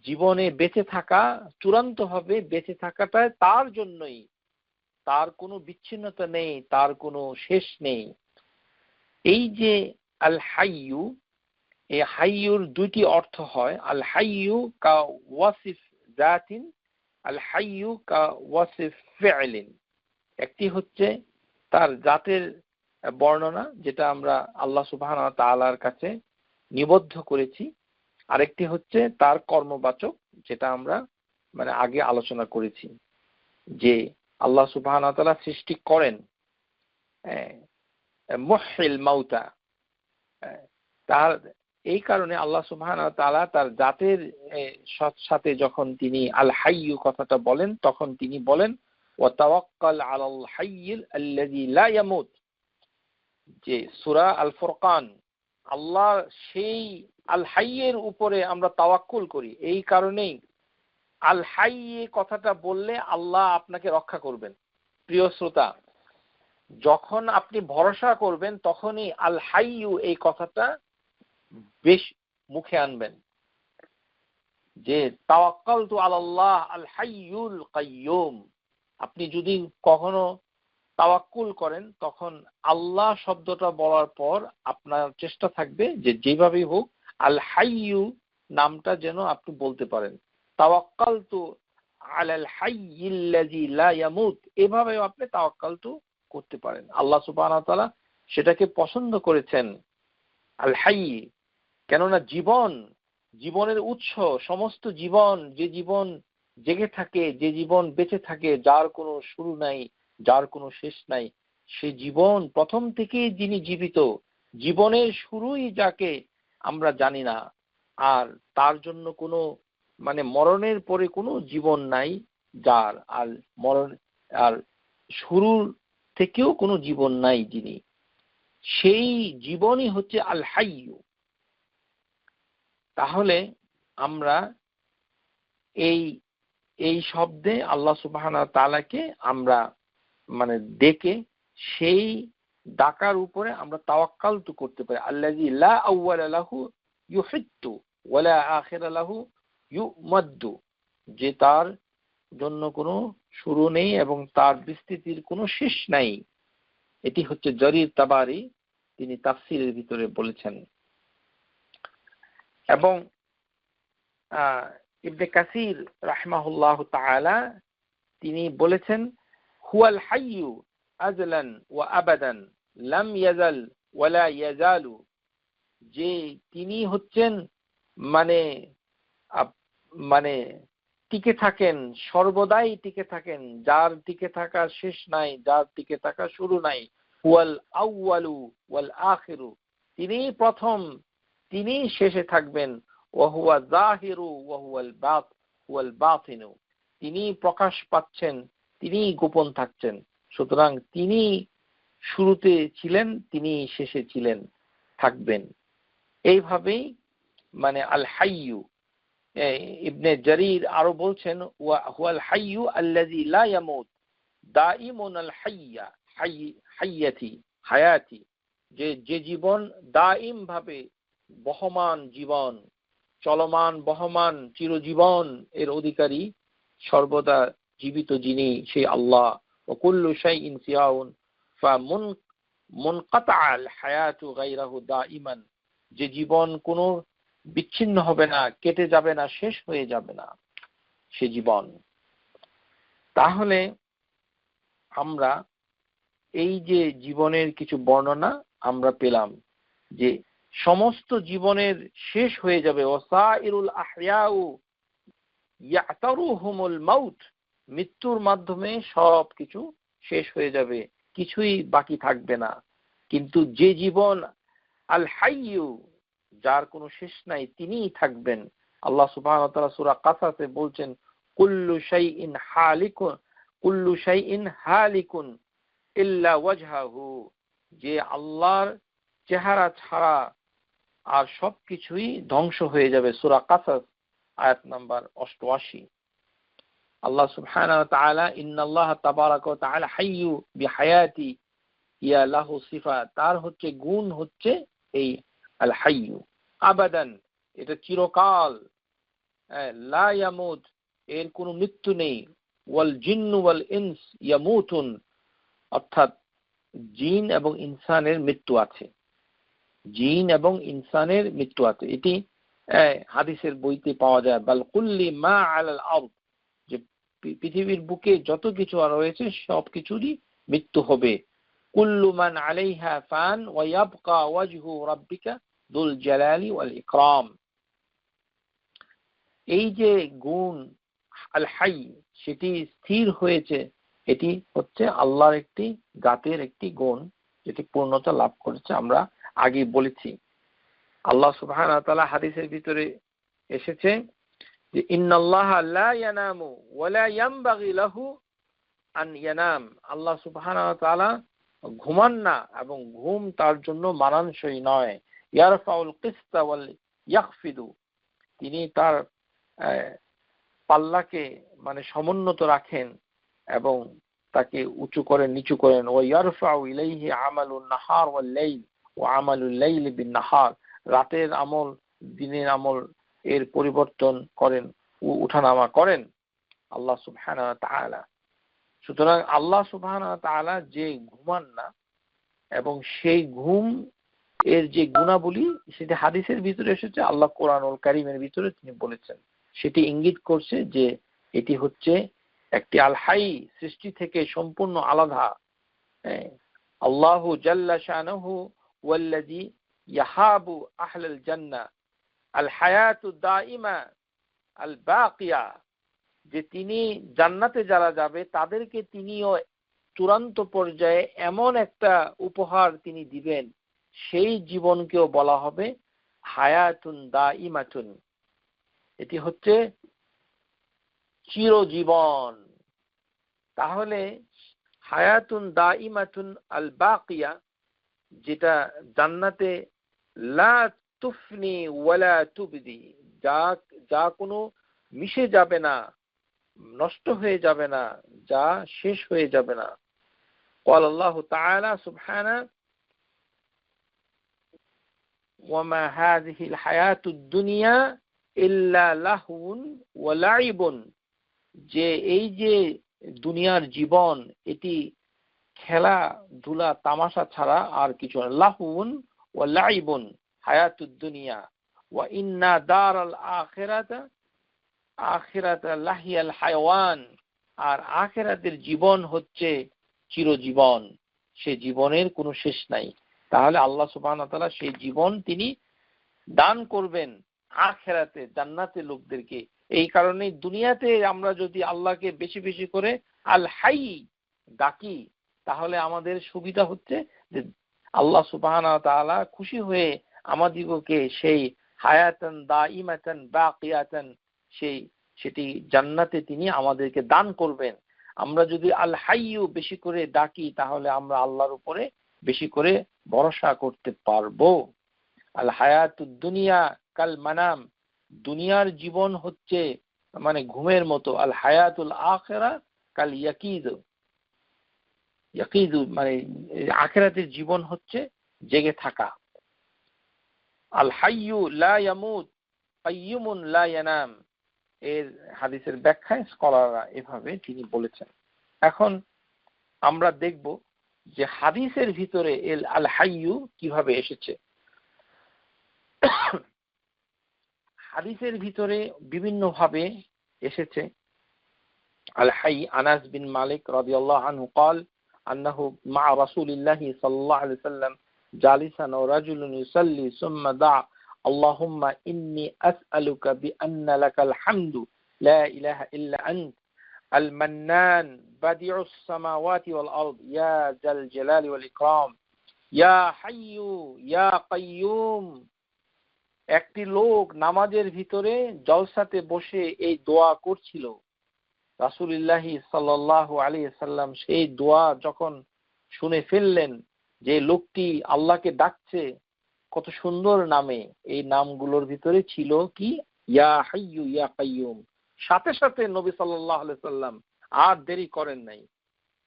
A: জীবনে বেঁচে থাকা, চূড়ান্তভাবে বেঁচে থাকাটা তার জন্যই, তার কোনো বিচ্ছিন্নতা নেই, তার কোনো শেষ নেই। এই যে আল হাইয়ু, এই হাইয়ুর দুইটি অর্থ হয়। আল হাইয়ু কা ওয়াসিফ জাতিন, আল হাইয়ু কা ওয়াসিফ ফি'লিন। একটি হচ্ছে তার জাতের বর্ণনা, যেটা আমরা আল্লাহ সুবহানাহু ওয়া তাআলার কাছে নিবদ্ধ করেছি। আরেকটি হচ্ছে তার কর্মবাচক, যেটা আমরা মানে আগে আলোচনা করেছি, যে আল্লাহ সুবহানাহু ওয়া তাআলা সৃষ্টি করেন, মুহইল মাউতা। তার এই কারণে আল্লাহ সুবহানাহু ওয়া তাআলা তার জাতের সাথে যখন তিনি আল হাইয়ু কথাটা বলেন, তখন তিনি বলেন ওয়া তাওয়াক্কাল আলাল হাইয়িল আল্লাযী লা ইয়ামুত, যে সূরা আল ফুরকান, আল্লাহ সেই আল হাইয়ের উপরে আমরা তাওয়াক্কুল করি। এই কারণেই আল হাইয়ে কথাটা বললে আল্লাহ আপনাকে রক্ষা করবেন। প্রিয় শ্রোতা, যখন আপনি ভরসা করবেন তখনই আল হাইয়ু এই কথাটা বেশ মুখে আনবেন, যে তাওয়াক্কালতু আলাল্লাহ আল হাইয়ুল কাইয়ুম। আপনি যদি কখনো তাওয়াক্কুল করেন, তখন আল্লাহ শব্দটা বলার পর আপনার চেষ্টা থাকবে যে যেভাবেই হোক আল হাইয়ু নামটা যেন আপনি বলতে পারেন। তাওয়াক্কালতু আলাল হাইয়িল্লাযী লা ইয়ামুত, এভাবেও আপনি তাওয়াক্কালতু করতে পারেন। আল্লাহ সুবহানাহু ওয়া তাআলা সেটাকে পছন্দ করেছেন, আল হাইয়্যি। কেননা জীবনের উৎস, সমস্ত জীবন, যে জীবন জেগে থাকে, যে জীবন বেঁচে থাকে, যার কোনো শুরু নাই, যার কোনো শেষ নাই, সে জীবন প্রথম থেকেই যিনি জীবিত, জীবনের শুরুই যাকে আমরা জানি না, আর তার জন্য কোনো মানে মরণের পরে কোনো জীবন নাই, যার আর মরণ আর শুরুর থেকেও কোনো জীবন নাই, যিনি সেই জীবনই হচ্ছে আল হাইয়্যু। তাহলে আমরা এই এই শব্দে আল্লাহ সুবহানাহু ওয়া তাআলাকে আমরা মানে ডেকে সেই ডাকার উপরে আমরা তাওয়াক্কালতু করতে পারি। আল্লাযী লা আউয়ালা লাহু ইউহিত্তু ওয়া লা আখিরা লাহু ইউমাদ্দু, যে তার জন্য কোনো শুরু নেই এবং তার বিস্তৃতির কোনো শেষ নাই। এটি হচ্ছে জরির তাবারি, তিনি তাফসীরের ভিতরে বলেছেন। এবং ইবনে কাসির রাহিমাহুল্লাহু তাআলা তিনি বলেছেন হুয়াল হাইয়্যু আজলান ওয়া আবাদান লাম ইয়াজাল ওয়া লা ইয়াজালু, যে তিনি হচ্ছেন মানে মানে টিকে থাকেন, সর্বদাই টিকে থাকেন, যার টিকে থাকার শেষ নাই, যার টিকে থাকার শুরু নাই। হুয়াল আউয়ালু ওয়াল আখিরু, তিনি প্রথম, তিনি শেষে থাকবেন। ওয়া হুয়া যাহিরু ওয়া হুয়াল বাতিনু, তিনি প্রকাশ পাচ্ছেন, তিনি গোপন থাকছেন। সুতরাং তিনি শুরুতে ছিলেন, তিনি শেষে ছিলেন, থাকবেন। এইভাবেই মানে আল হাইয়্যু। ইবনে জারির আরো বলছেন হুয়াল হাইয়্যু আল্লাযী লা ইয়ামুত দাইমুন আল হায়াতি, যে জীবন দাইম ভাবে বহমান জীবন, চলমান বহমান চিরজীবন এর অধিকারী, সর্বদা জীবিত যিনি, সেই আল্লাহ। ওয়া কুল্লু শাইইন সিয়াউন ফামুনকাতা আল হায়াতু গায়রাহু দাইমান, যে জীবন কোনো বিচ্ছিন্ন হবে না, কেটে যাবে না, শেষ হয়ে যাবে না সে জীবন। তাহলে আমরা এই যে জীবনের কিছু বর্ণনা আমরা পেলাম, যে সমস্ত জীবনের শেষ হয়ে যাবে। ওয়াসাইরুল আহইয়াউ ইয়াতারুহুমুল মাউত, মৃত্যুর মাধ্যমে সব কিছু শেষ হয়ে যাবে, কিছুই বাকি থাকবে না। কিন্তু যে জীবন আল হাইয়্যু, যার কোনো শেষ নাই, তিনিই থাকবেন। আল্লাহ সুবহানাহু ওয়া তাআলা সূরা কাসাসে বলছেন কুল্লু শাইইন হালিকুন ইল্লা ওয়াজহাহু, যে আল্লাহর চেহারা ছাড়া আর সবকিছুই ধ্বংস হয়ে যাবে। সূরা কাসাস আয়াত নাম্বার 88। আল্লাহ সুবহানাহু ওয়া তাআলা ইন্নাল্লাহা তাবারাকা ওয়া তাআলা হাইয়্যু বিহায়াতি ইয়া লাহু সিফাত, তার হচ্ছে গুণ হচ্ছে এই আল হাইয়্যু আবাদান, এটা চিরকাল, লা ইয়ামুত, এর কোনো মৃত্যু নেই। ওয়াল জিন্নু ওয়াল ইনস ইয়ামুতুন, অর্থাৎ জিন এবং ইনসানের মৃত্যু আছে, জিন এবং ইনসানের মৃত্যু আছে। এটি হাদিসের বইতে পাওয়া যায়। বাল কুল্লি মা আলাল আরদ, যে পৃথিবীর বুকে যত কিছু রয়েছে সব কিছুরই মৃত্যু হবে। কুল্লু মান আলাইহা ফান ওয়া ইয়াবকা ওয়াজহু রাব্বিকা যুল জালালি ওয়াল ইকরাম। এই যে গুণ আল হাই, সেটি স্থির হয়েছে, এটি হচ্ছে আল্লাহর একটি জাতের একটি গুণ, যেটি পূর্ণতা লাভ করেছে। আমরা আগে বলেছি আল্লাহ সুবহানাহু ওয়া তাআলা হাদিসের ভিতরে এসেছে যে ইন্নাল্লাহা লা ইয়ানামু ওয়া লা ইয়ানবাগি লাহু আন ইয়ানাম, আল্লাহ সুবহানাহু ওয়া তাআলা ঘুমান না এবং ঘুম তার জন্য মানানসই নয়। ইয়ারফাউল কিসতা ওয়াল ইয়াখফিদু, তিনি তার পাল্লাকে মানে সমুন্নত রাখেন এবং তাকে উঁচু করেন নিচু করেন। ওয়া ইয়ারফাউ ইলাইহি আমালুন নাহার ওয়াল লাইল ওয়া আমালুল লাইলি বিন নাহার, রাতের আমল দিনের আমল এর পরিবর্তন করেন, উঠানামা করেন আল্লাহ সুবহানাহু ওয়া তাআলা। সুতরাং আল্লাহ সুবহানাহু ওয়া তাআলা যে ঘুমান না এবং সেই ঘুম এর যে গুণাবলী সেটি হাদিসের ভিতরে এসেছে, আল্লাহ কোরআনুল কারীমের ভিতরে তিনি বলেছেন। সেটি ইঙ্গিত করছে যে এটি হচ্ছে একটি আল হাই, সৃষ্টি থেকে সম্পূর্ণ আলাদা। আল্লাহু জাল্লা শানুহু ওয়াল্লাযী ইয়াহাবু আহলাল জান্নাহ আল হায়াতু দাইমা আল বাকিয়া, যে তিনি জান্নাতে যারা যাবে তাদেরকে তিনিও চূড়ান্ত পর্যায়ে এমন একটা উপহার তিনি দিবেন, সেই জীবনকেও বলা হবে হায়াতুন দাইমাতুন, এটি হচ্ছে চিরজীবন। তাহলে হায়াতুন দাইমাতুন আল বাকিয়া, যেটা জান্নাতে লা তুফনি ওয়ালা তুবদি, যা কোনো মিশে যাবে না, নষ্ট হয়ে যাবে না, যা শেষ হয়ে যাবে না। قال الله تعالى سبحانه وما هذه الحياة الدنيا إلا لهو ولعب, যে এই যে দুনিয়ার জীবন এটি খেলা ধুলা তামাশা ছাড়া আর কিছু না। লাহুন ওয়া লাইবুন হায়াতুদ দুনিয়া ওয়া ইন্না দারাল আখিরাতা লাহিয়াল হায়াওয়ান, আর আখিরাতের জীবন হচ্ছে চিরজীবন, সে জীবনের কোনো শেষ নাই। তাহলে আল্লাহ সুবহানাহু ওয়া তাআলা সেই জীবন তিনি দান করবেন আখিরাতে জান্নাতে লোকদেরকে। এই কারণে দুনিয়াতে আমরা যদি আল্লাহকে বেশি বেশি করে আল হাই ডাকি, তাহলে আমাদের সুবিধা হচ্ছে যে আল্লাহ সুবহানাহু ওয়া তাআলা খুশি হয়ে আমাদিগকে সেই হায়াতান দাইমাতান বাকিয়াতান সেটি জান্নাতে তিনি আমাদেরকে দান করবেন। আমরা যদি আল হাইয়ু বেশি করে ডাকি, তাহলে আমরা আল্লাহর উপরে বেশি করে ভরসা করতে পারবো। আল হায়াতুদ দুনিয়া কাল মানাম, দুনিয়ার জীবন হচ্ছে মানে ঘুমের মতো। আল হায়াতুল আখিরা কাল ইয়াকিদু, মানে আখিরাতের জীবন হচ্ছে জেগে থাকা। আল হাইয়ু লা ইয়ামুত কাইয়ুমুন লা ইয়ানাম, এর হাদিসের ব্যাখ্যায় স্কলাররা এভাবে তিনি বলেছেন। এখন আমরা দেখব যে হাদিসের ভিতরে আল হাইয়ু কিভাবে এসেছে। হাদিসের ভিতরে বিভিন্ন ভাবে এসেছে আল হাই। আনাস বিন মালিক রাদিয়াল্লাহু আনহু قال انه مع رسول الله صلى الله عليه وسلم جالسا ورجل يصلي ثم دعا اللهم إني أسألك بأن لك الحمد لا إله إلا أنت المنان بديع السماوات والأرض يا ذا الجلال والإكرام يا حي يا قيوم। একটি লোক নামাজের ভিতরে জলসাতে বসে এই দোয়া করছিল। রাসূলুল্লাহ সাল্লাল্লাহু আলাইহি সাল্লাম সেই দোয়া যখন শুনে ফেললেন, যে লোকটি আল্লাহকে ডাকছে কত সুন্দর নামে, এই নামগুলোর ভিতরে ছিল কি ইয়া হাইয়ু ইয়া কাইয়ুম। সাথে সাথে নবী সাল্লাল্লাহু আলাইহি সাল্লাম আর দেরি করেন নাই,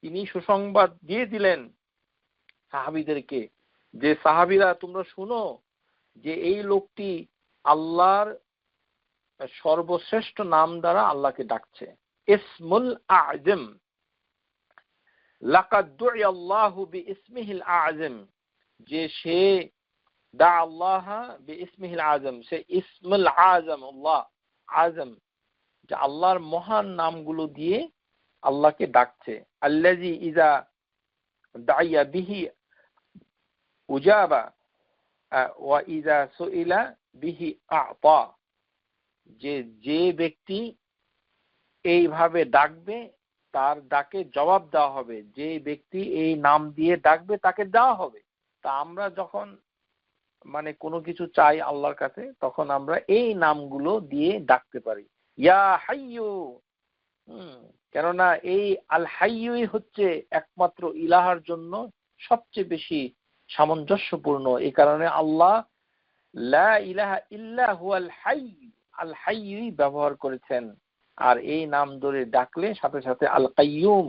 A: তিনি সুসংবাদ দিয়ে দিলেন সাহাবীদেরকে যে সাহাবীরা তোমরা শুনো যে এই লোকটি আল্লাহর সর্বশ্রেষ্ঠ নাম দ্বারা আল্লাহকে ডাকছে, ইসমুল আযম, লাকাদ দুইয়া আল্লাহু বিইসমিহিল আযম, যে সে দা আল্লাহ বিইসমিহিল আযম, সে ইসমুল আযম, আল্লাহ আযম, যে আল্লাহর মহান নামগুলো দিয়ে আল্লাহকে ডাকছে। আল্লাযী ইযা দাইয়া বিহি উজাবা ওয়া ইযা সুইলা বিহি আ'তা, যে ব্যক্তি এইভাবে ডাকবে তার ডাকে জবাব দেওয়া হবে, যে ব্যক্তি এই নাম দিয়ে ডাকবে তাকে দেওয়া হবে। তা আমরা যখন মানে কোনো কিছু চাই আল্লাহর কাছে, তখন আমরা এই নামগুলো দিয়ে ডাকতে পারি, ইয়া হাইয়ু। কেননা এই আল হাইয়ুই হচ্ছে একমাত্র ইলাহার জন্য সবচেয়ে বেশি সামঞ্জস্যপূর্ণ। এই কারণে আল্লাহ লা ইলাহা ইল্লা হুয়াল হাইয়্য, আল হাইয়্যই ব্যবহার করেছেন। আর এই নাম ধরে ডাকলে সাথে সাথে আল কাইয়ুম,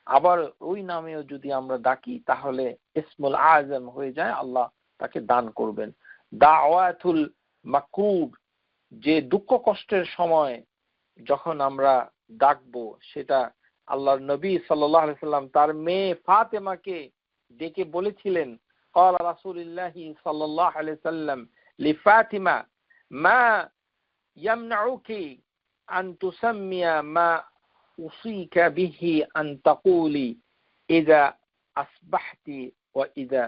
A: আবার ওই নামেও যদি আমরা ডাকি তাহলে ইসমুল আযম হয়ে যায়, আল্লাহ তাকে দান করবেন। দাওয়াতুল মাকরুব, যে দুঃখ কষ্টের সময় যখন আমরা ডাকবো, সেটা আল্লাহর নবী সাল্লাল্লাহু আলাইহি সাল্লাম তার মেয়ে ফাতেমাকে ডেকে বলেছিলেন, قال رسول الله صلى الله عليه وسلم لفاطمة ما يمنعك أن تسمي ما أوصيك به أن تقولي إذا أصبحت وإذا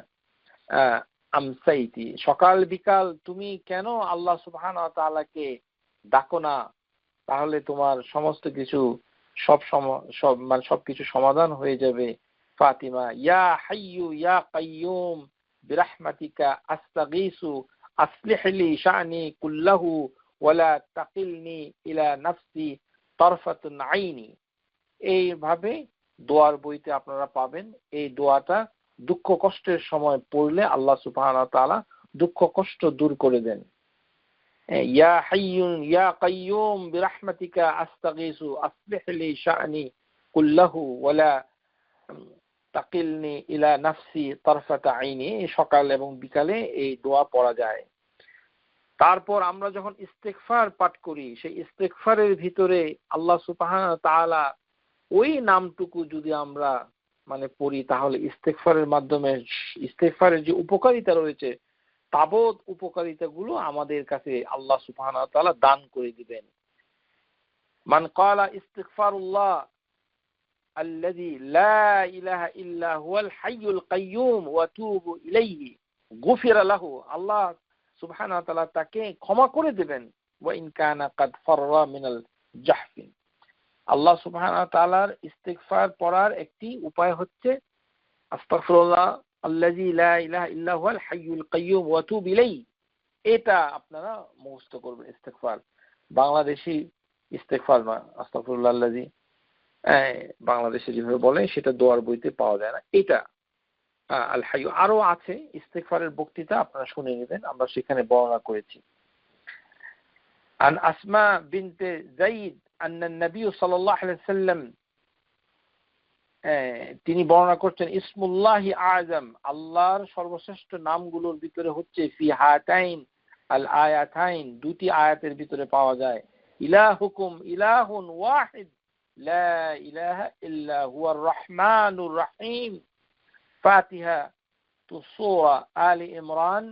A: আমসাইতি, সকাল বিকাল তুমি কেন আল্লাহ সুবহানাহু ওয়া তাআলাকে ডাকো না? তাহলে তোমার সমস্ত কিছু সবকিছু সমাধান হয়ে যাবে। ফাতিমা, ইয়া হাইয়ু ইয়া কাইয়ুম বিরহমাতিকা আস্তাগীসু আসলিহ লি শা'নি কুল্লাহু ওয়ালা তাকিলনি ইলা নাফসি তারফাতুন আইনি। এইভাবে দোয়ার বইতে আপনারা পাবেন। এই দোয়াটা দুঃখ কষ্টের সময় পড়লে আল্লাহ সুবহানাহু ওয়া তাআলা দুঃখ কষ্ট দূর করে দেন। ইয়া হাইয়ুন ইয়া কাইয়ুম বিরহমাতিকা আস্তাগীসু আসলিহ লি শা'নি কুল্লাহু ওয়ালা তাকিলনি ইলা নাফসি তারফাতা আইনি। সকাল এবং বিকালে এই দোয়া পড়া যায়। তারপর আমরা যখন ইস্তিগফার পাঠ করি, সেই ইস্তিগফারের ভিতরে আল্লাহ সুবহানাহু ওয়া তাআলা ওই নামটুকু যদি আমরা মানে পড়ি, তাহলে ইস্তিগফারের মাধ্যমে ইস্তিগফারের যে উপকারিতা রয়েছে তাবৎ উপকারিতাগুলো আমাদের কাছে আল্লাহ সুবহানাহু ওয়া তাআলা দান করে দিবেন। মান ক্বালা ইস্তিগফারুল্লাহ আল্লাযী লা ইলাহা ইল্লা হুয়াল হাইয়ুল কাইয়্যুম ওয়া তুবু ইলাইহি গুফিরা লাহু, আল্লাহ সুবহানাহু ওয়া তাআলা তাকে ক্ষমা করে দেবেন। ওয়া ইন কানা কাদ ফাররা মিনাল জাহফিন। আল্লাহ সুবহানাহু ওয়া তাআলার ইস্তিগফার পড়ার একটি উপায় হচ্ছে আস্তাগফিরুল্লাহ আল্লাযী লা ইলাহা ইল্লা হুয়াল হাইয়ুল কাইয়্যুম ওয়া তুবু ইলাইহি। এটা আপনারা মুখস্থ করবেন ইস্তিগফার। বাংলাদেশি ইস্তিগফার নয়, আস্তাগফিরুল্লাহ আল্লাযী বাংলাদেশে যেভাবে বলে সেটা দোয়ার বইতে পাওয়া যায় না। এটা আল হাইয়্যু আরো আছে, ইস্তিগফারের বক্তৃতা আপনারা শুনে নেবেন, আমরা সেখানে বর্ণনা করেছি। আন আসমা বিনতে যায়েদ আন্না নবী সাল্লাল্লাহু আলাইহি ওয়াসাল্লাম, তিনি বর্ণনা করছেন ইসমুল্লাহি আযম, আল্লাহর সর্বশ্রেষ্ঠ নামগুলোর ভিতরে হচ্ছে ফি হাতাইন আল আয়াতাইন, দুটি আয়াতের ভিতরে পাওয়া যায়। ইলাহুকুম ইলাহুন ওয়াহিদ লা ইলাহা ইল্লা হুয়ার রহমানুর রহিম। ফাতিহা তু সূরা আলি ইমরান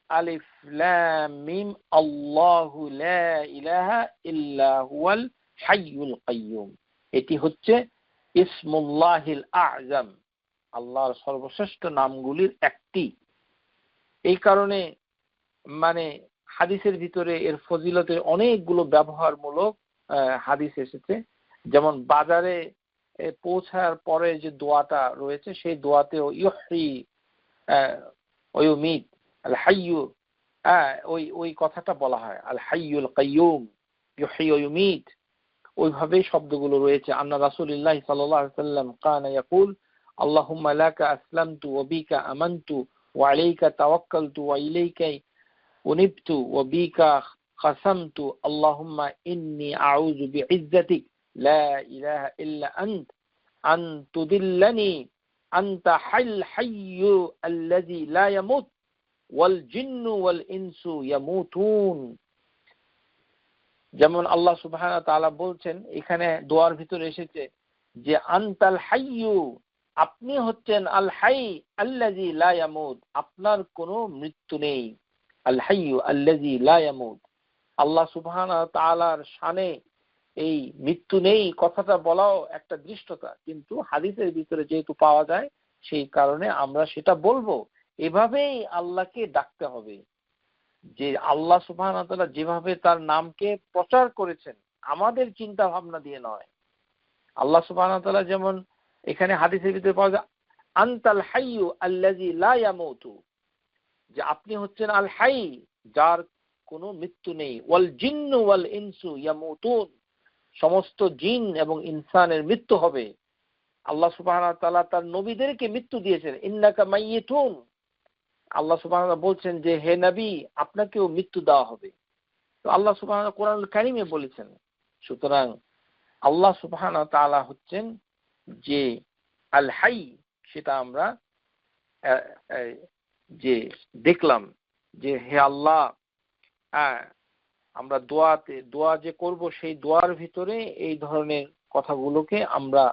A: আলিফ লাম মিম আল্লাহু লা ইলাহা ইল্লা হুয়াল হাইয়ুল কাইয়্যুম। এটি হচ্ছে ইসমুল্লাহিল আযম, আল্লাহর সর্বশ্রেষ্ঠ নামগুলির একটি। এই কারণে মানে হাদিসের ভিতরে এর ফজিলতের অনেকগুলো ব্যবহারমূলক হাদিস এসেছে। যেমন বাজারে পৌঁছার পরে যে দোয়াটা রয়েছে, সেই দোয়াতেও ইউহয়ি ওয়া ইউমীত আল হাইয়্যু, ওই কথাটা বলা হয়, আল হাইয়ুল কাইয়্যুম ইউহয়ি ওয়া ইউমীত, ওইভাবেই শব্দগুলো রয়েছে। আন্না রাসূলুল্লাহ সাল্লাল্লাহু আলাইহি ওয়াসাল্লাম কানা ইয়াকুল আল্লাহুম্মা লাকা আসলামতু ওয়া বিকা আমানতু ওয়া আলাইকা তাওয়াক্কালতু ওয়া ইলাইকা উনিবতু ওয়া বিকা খাসামতু আল্লাহুম্মা ইন্নী আউযু বিইজ্জাতিক লা ইলাহা ইল্লা আনত আন তুদিল্লানি আনতা হাইয়্যু আল্লাযী লা ইয়ামুত ওয়াল জিন্নু ওয়াল ইনসু ইয়ামুতুন। যেমন আল্লাহ সুবহানাহু ওয়া তাআলা বলছেন, এখানে দোয়ার ভিতরে এসেছে যে আনতাল হাইয়্যু, আপনি হচ্ছেন আল হাই আল্লাযী লা ইয়ামুত, আপনার কোনো মৃত্যু নেই। আল হাইয়্যু আল্লাযী লা ইয়ামুত, আল্লাহ সুবহানাহু ওয়া তাআলার শানে এই মৃত্যু নেই কথাটা বলাও একটা দৃষ্টতা, কিন্তু হাদিসের ভিতরে যেহেতু পাওয়া যায় সেই কারণে আমরা সেটা বলবো। এভাবেই আল্লাহকে ডাকতে হবে, যে আল্লাহ সুবহানাহু ওয়া তাআলা যেভাবে তার নামকে প্রচার করেছেন আমাদের চিন্তা ভাবনা দিয়ে নয়। আল্লাহ সুবহানাহু ওয়া তাআলা যেমন এখানে হাদিসের ভিতরে পাওয়া যায় আনতাল হাইয়্যু আল্লাযী লা ইয়ামুতু, যে আপনি হচ্ছেন আল হাই, যার কোনো মৃত্যু নেই। ওয়াল জিন্নু ওয়াল ইনসু ইয়ামুতুন, সমস্ত জিন এবং ইনসানের মৃত্যু হবে। আল্লাহ সুবহানাহু ওয়া তাআলা তার নবীদেরকে মৃত্যু দিয়েছেন, ইন্নাকা মাইয়িতুন। আল্লাহ সুবহানাহু ওয়া তাআলা বলছেন যে হে নবী, আপনাকেও মৃত্যু দেওয়া হবে। তো আল্লাহ সুবহানাহু ওয়া তাআলা কোরআনুল কারীমে বলেছেন। সুতরাং আল্লাহ সুবহানাহু ওয়া তাআলা হচ্ছেন যে আল হাই, সেটা আমরা যে দেখলাম যে হে আল্লাহ, আমরা দোয়া যে করব সেই দোয়ার ভিতরে এই ধরনের কথাগুলোকে আমরা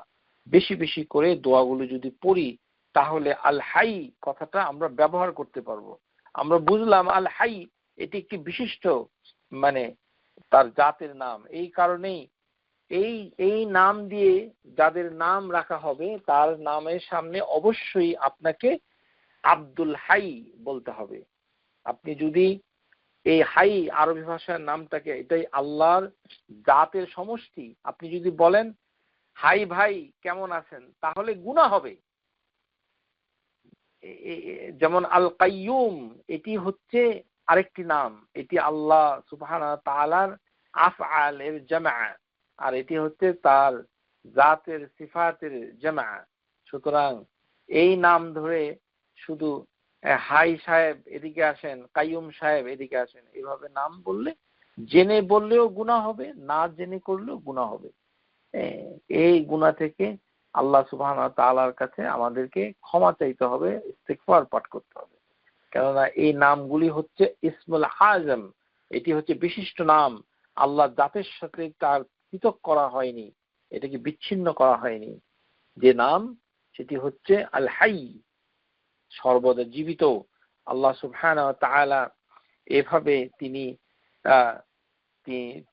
A: বেশি বেশি করে দোয়াগুলো যদি পড়ি তাহলে আল হাই কথাটা আমরা ব্যবহার করতে পারবো। আমরা বুঝলাম আল হাই এটি একটি বিশিষ্ট মানে তার জাতের নাম। এই কারণেই এই নাম দিয়ে যাদের নাম রাখা হবে তার নামের সামনে অবশ্যই আপনাকে আব্দুল হাই বলতে হবে। আপনি যদি এই হাই আরবি ভাষার নামটাকে, এটাই আল্লাহর জাতের সমষ্টি, আপনি যদি বলেন হাই ভাই কেমন আছেন তাহলে গুনাহ হবে। যেমন আল কাইয়ুম, এটি হচ্ছে আরেকটি নাম, এটি আল্লাহ সুবহানাহু ওয়া তাআলার আফআল এর জামা, আর এটি হচ্ছে তার জাতের সিফাতের জামা। সুতরাং এই নাম ধরে শুধু হাই সাহেব এদিকে আসেন, কাইয়ুম সাহেব এদিকে আসেন, এভাবে নাম বললে জেনে বললেও গুনাহ হবে, না জেনে করলেও গুনাহ হবে। এই গুনাহ থেকে আল্লাহ সুবহানাহু ওয়া তাআলার কাছে আমাদেরকে ক্ষমা চাইতে হবে, ইস্তিগফার পাঠ করতে হবে। কেননা এই নামগুলি হচ্ছে ইসমুল আযম, এটি হচ্ছে বিশিষ্ট নাম। আল্লাহ জাতের সাথে তার পৃথক করা হয়নি, এটাকে বিচ্ছিন্ন করা হয়নি। যে নাম সেটি হচ্ছে আল হাই, সর্বদা জীবিত। আল্লাহ সুবহানাহু ওয়া তাআলা এভাবে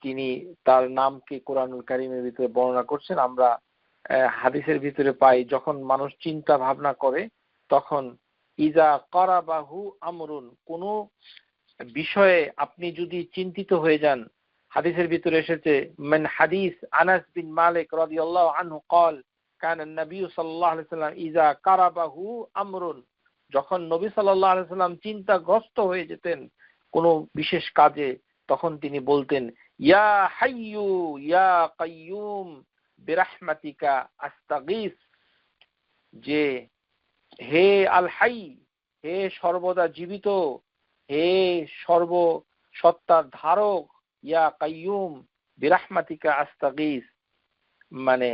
A: তিনি তার নামকে কোরআনুল কারীমের ভিতরে বর্ণনা করছেন। আমরা হাদিসের ভিতরে পাই, যখন মানুষ চিন্তা ভাবনা করে তখন ইজা কারাবাহু আমরুন, কোন বিষয়ে আপনি যদি চিন্তিত হয়ে যান, হাদিসের ভিতরে এসেছে মিন হাদিস আনাস বিন মালিক রাদিয়াল্লাহু আনহু قال كان النبي صلى الله عليه وسلم اذا قربه امر, যখন নবী সাল্লাল্লাহু আলাইহি সাল্লাম চিন্তাগ্রস্ত হয়ে যেতেন কোন বিশেষ কাজে, তখন তিনি বলতেন ইয়া হাইয়ু ইয়া কাইয়ুম বিরহমাতিকা আস্তাগীস, যে হে আল হাই, হে সর্বদা জীবিত, হে সর্বসত্তার ধারক, ইয়া কাইয়ুম বিরহমাতিকা আস্তাগীস, মানে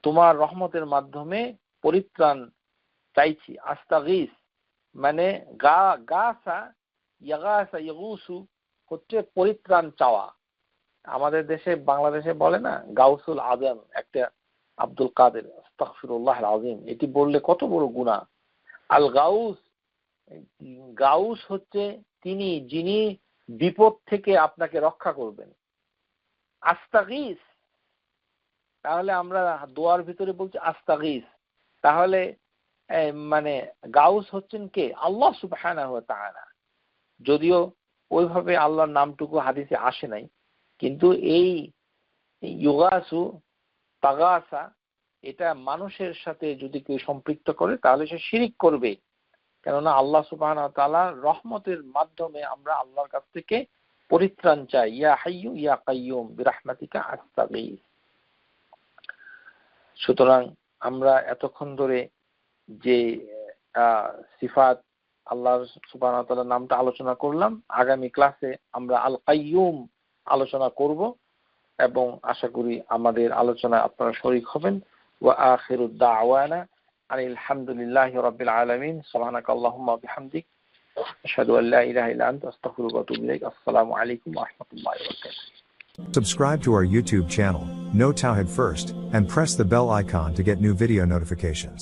A: তোমার রহমতের মাধ্যমে পরিত্রাণ চাইছি। আস্তাগীস মানে গাসা ইয়াগাসা ইয়াগুসু হচ্ছে পরিত্রাণ চাওয়া। আমাদের দেশে বাংলাদেশে বলে না গাউসুল আজম, একটা আব্দুল কাদের, আস্তাগফিরুল্লাহ আল আযীম, এটি বললে কত বড় গুনাহ। আল গাউস, গাউস হচ্ছে তিনি যিনি বিপদ থেকে আপনাকে রক্ষা করবেন। আস্তাগীস, তাহলে আমরা দোয়ার ভিতরে বলছি আস্তাগীস, তাহলে মানে গাউস হচ্ছেন কে? আল্লাহ সুবহানাহু ওয়া তাআলা। যদিও ওইভাবে আল্লাহর নামটুকু হাদিসে আসে নাই, কিন্তু এই ইউগাসু তাগাসা এটা মানুষের সাথে যদি কেউ সম্পৃক্ত করে তাহলে সে শিরিক করবে। কেননা আল্লাহ সুবহানাহু ওয়া তাআলার রহমতের মাধ্যমে আমরা আল্লাহর কাছ থেকে পরিত্রাণ চাই। ইয়া হাইয়ু ইয়া কাইয়ুম বিরহমাতিকা আস্তাগীস। সুতরাং আমরা এতক্ষণ ধরে যে সিফাত আল্লাহ সুবহানাহু ওয়া তাআলার নামটা আলোচনা করলাম, আগামী ক্লাসে আমরা আল কাইয়ুম আলোচনা করব এবং আশা করি আমাদের আলোচনায় আপনারা শরীক হবেন। ওয়া আখিরু দাওয়ানা আনিল হামদুলিল্লাহি রাব্বিল আলামিন। সুবহানাকাল্লাহুম্মা ওয়া বিহামদিক আশহাদু আল লা ইলাহা ইল্লা আনতা আস্তাগফিরুকা ওয়া আতুবু ইলাইক। আসসালামু আলাইকুম ওয়া রাহমাতুল্লাহি ওয়া বারাকাতুহু।
B: Subscribe to our YouTube channel, Know Tawhid First, and press the bell icon to get new video notifications.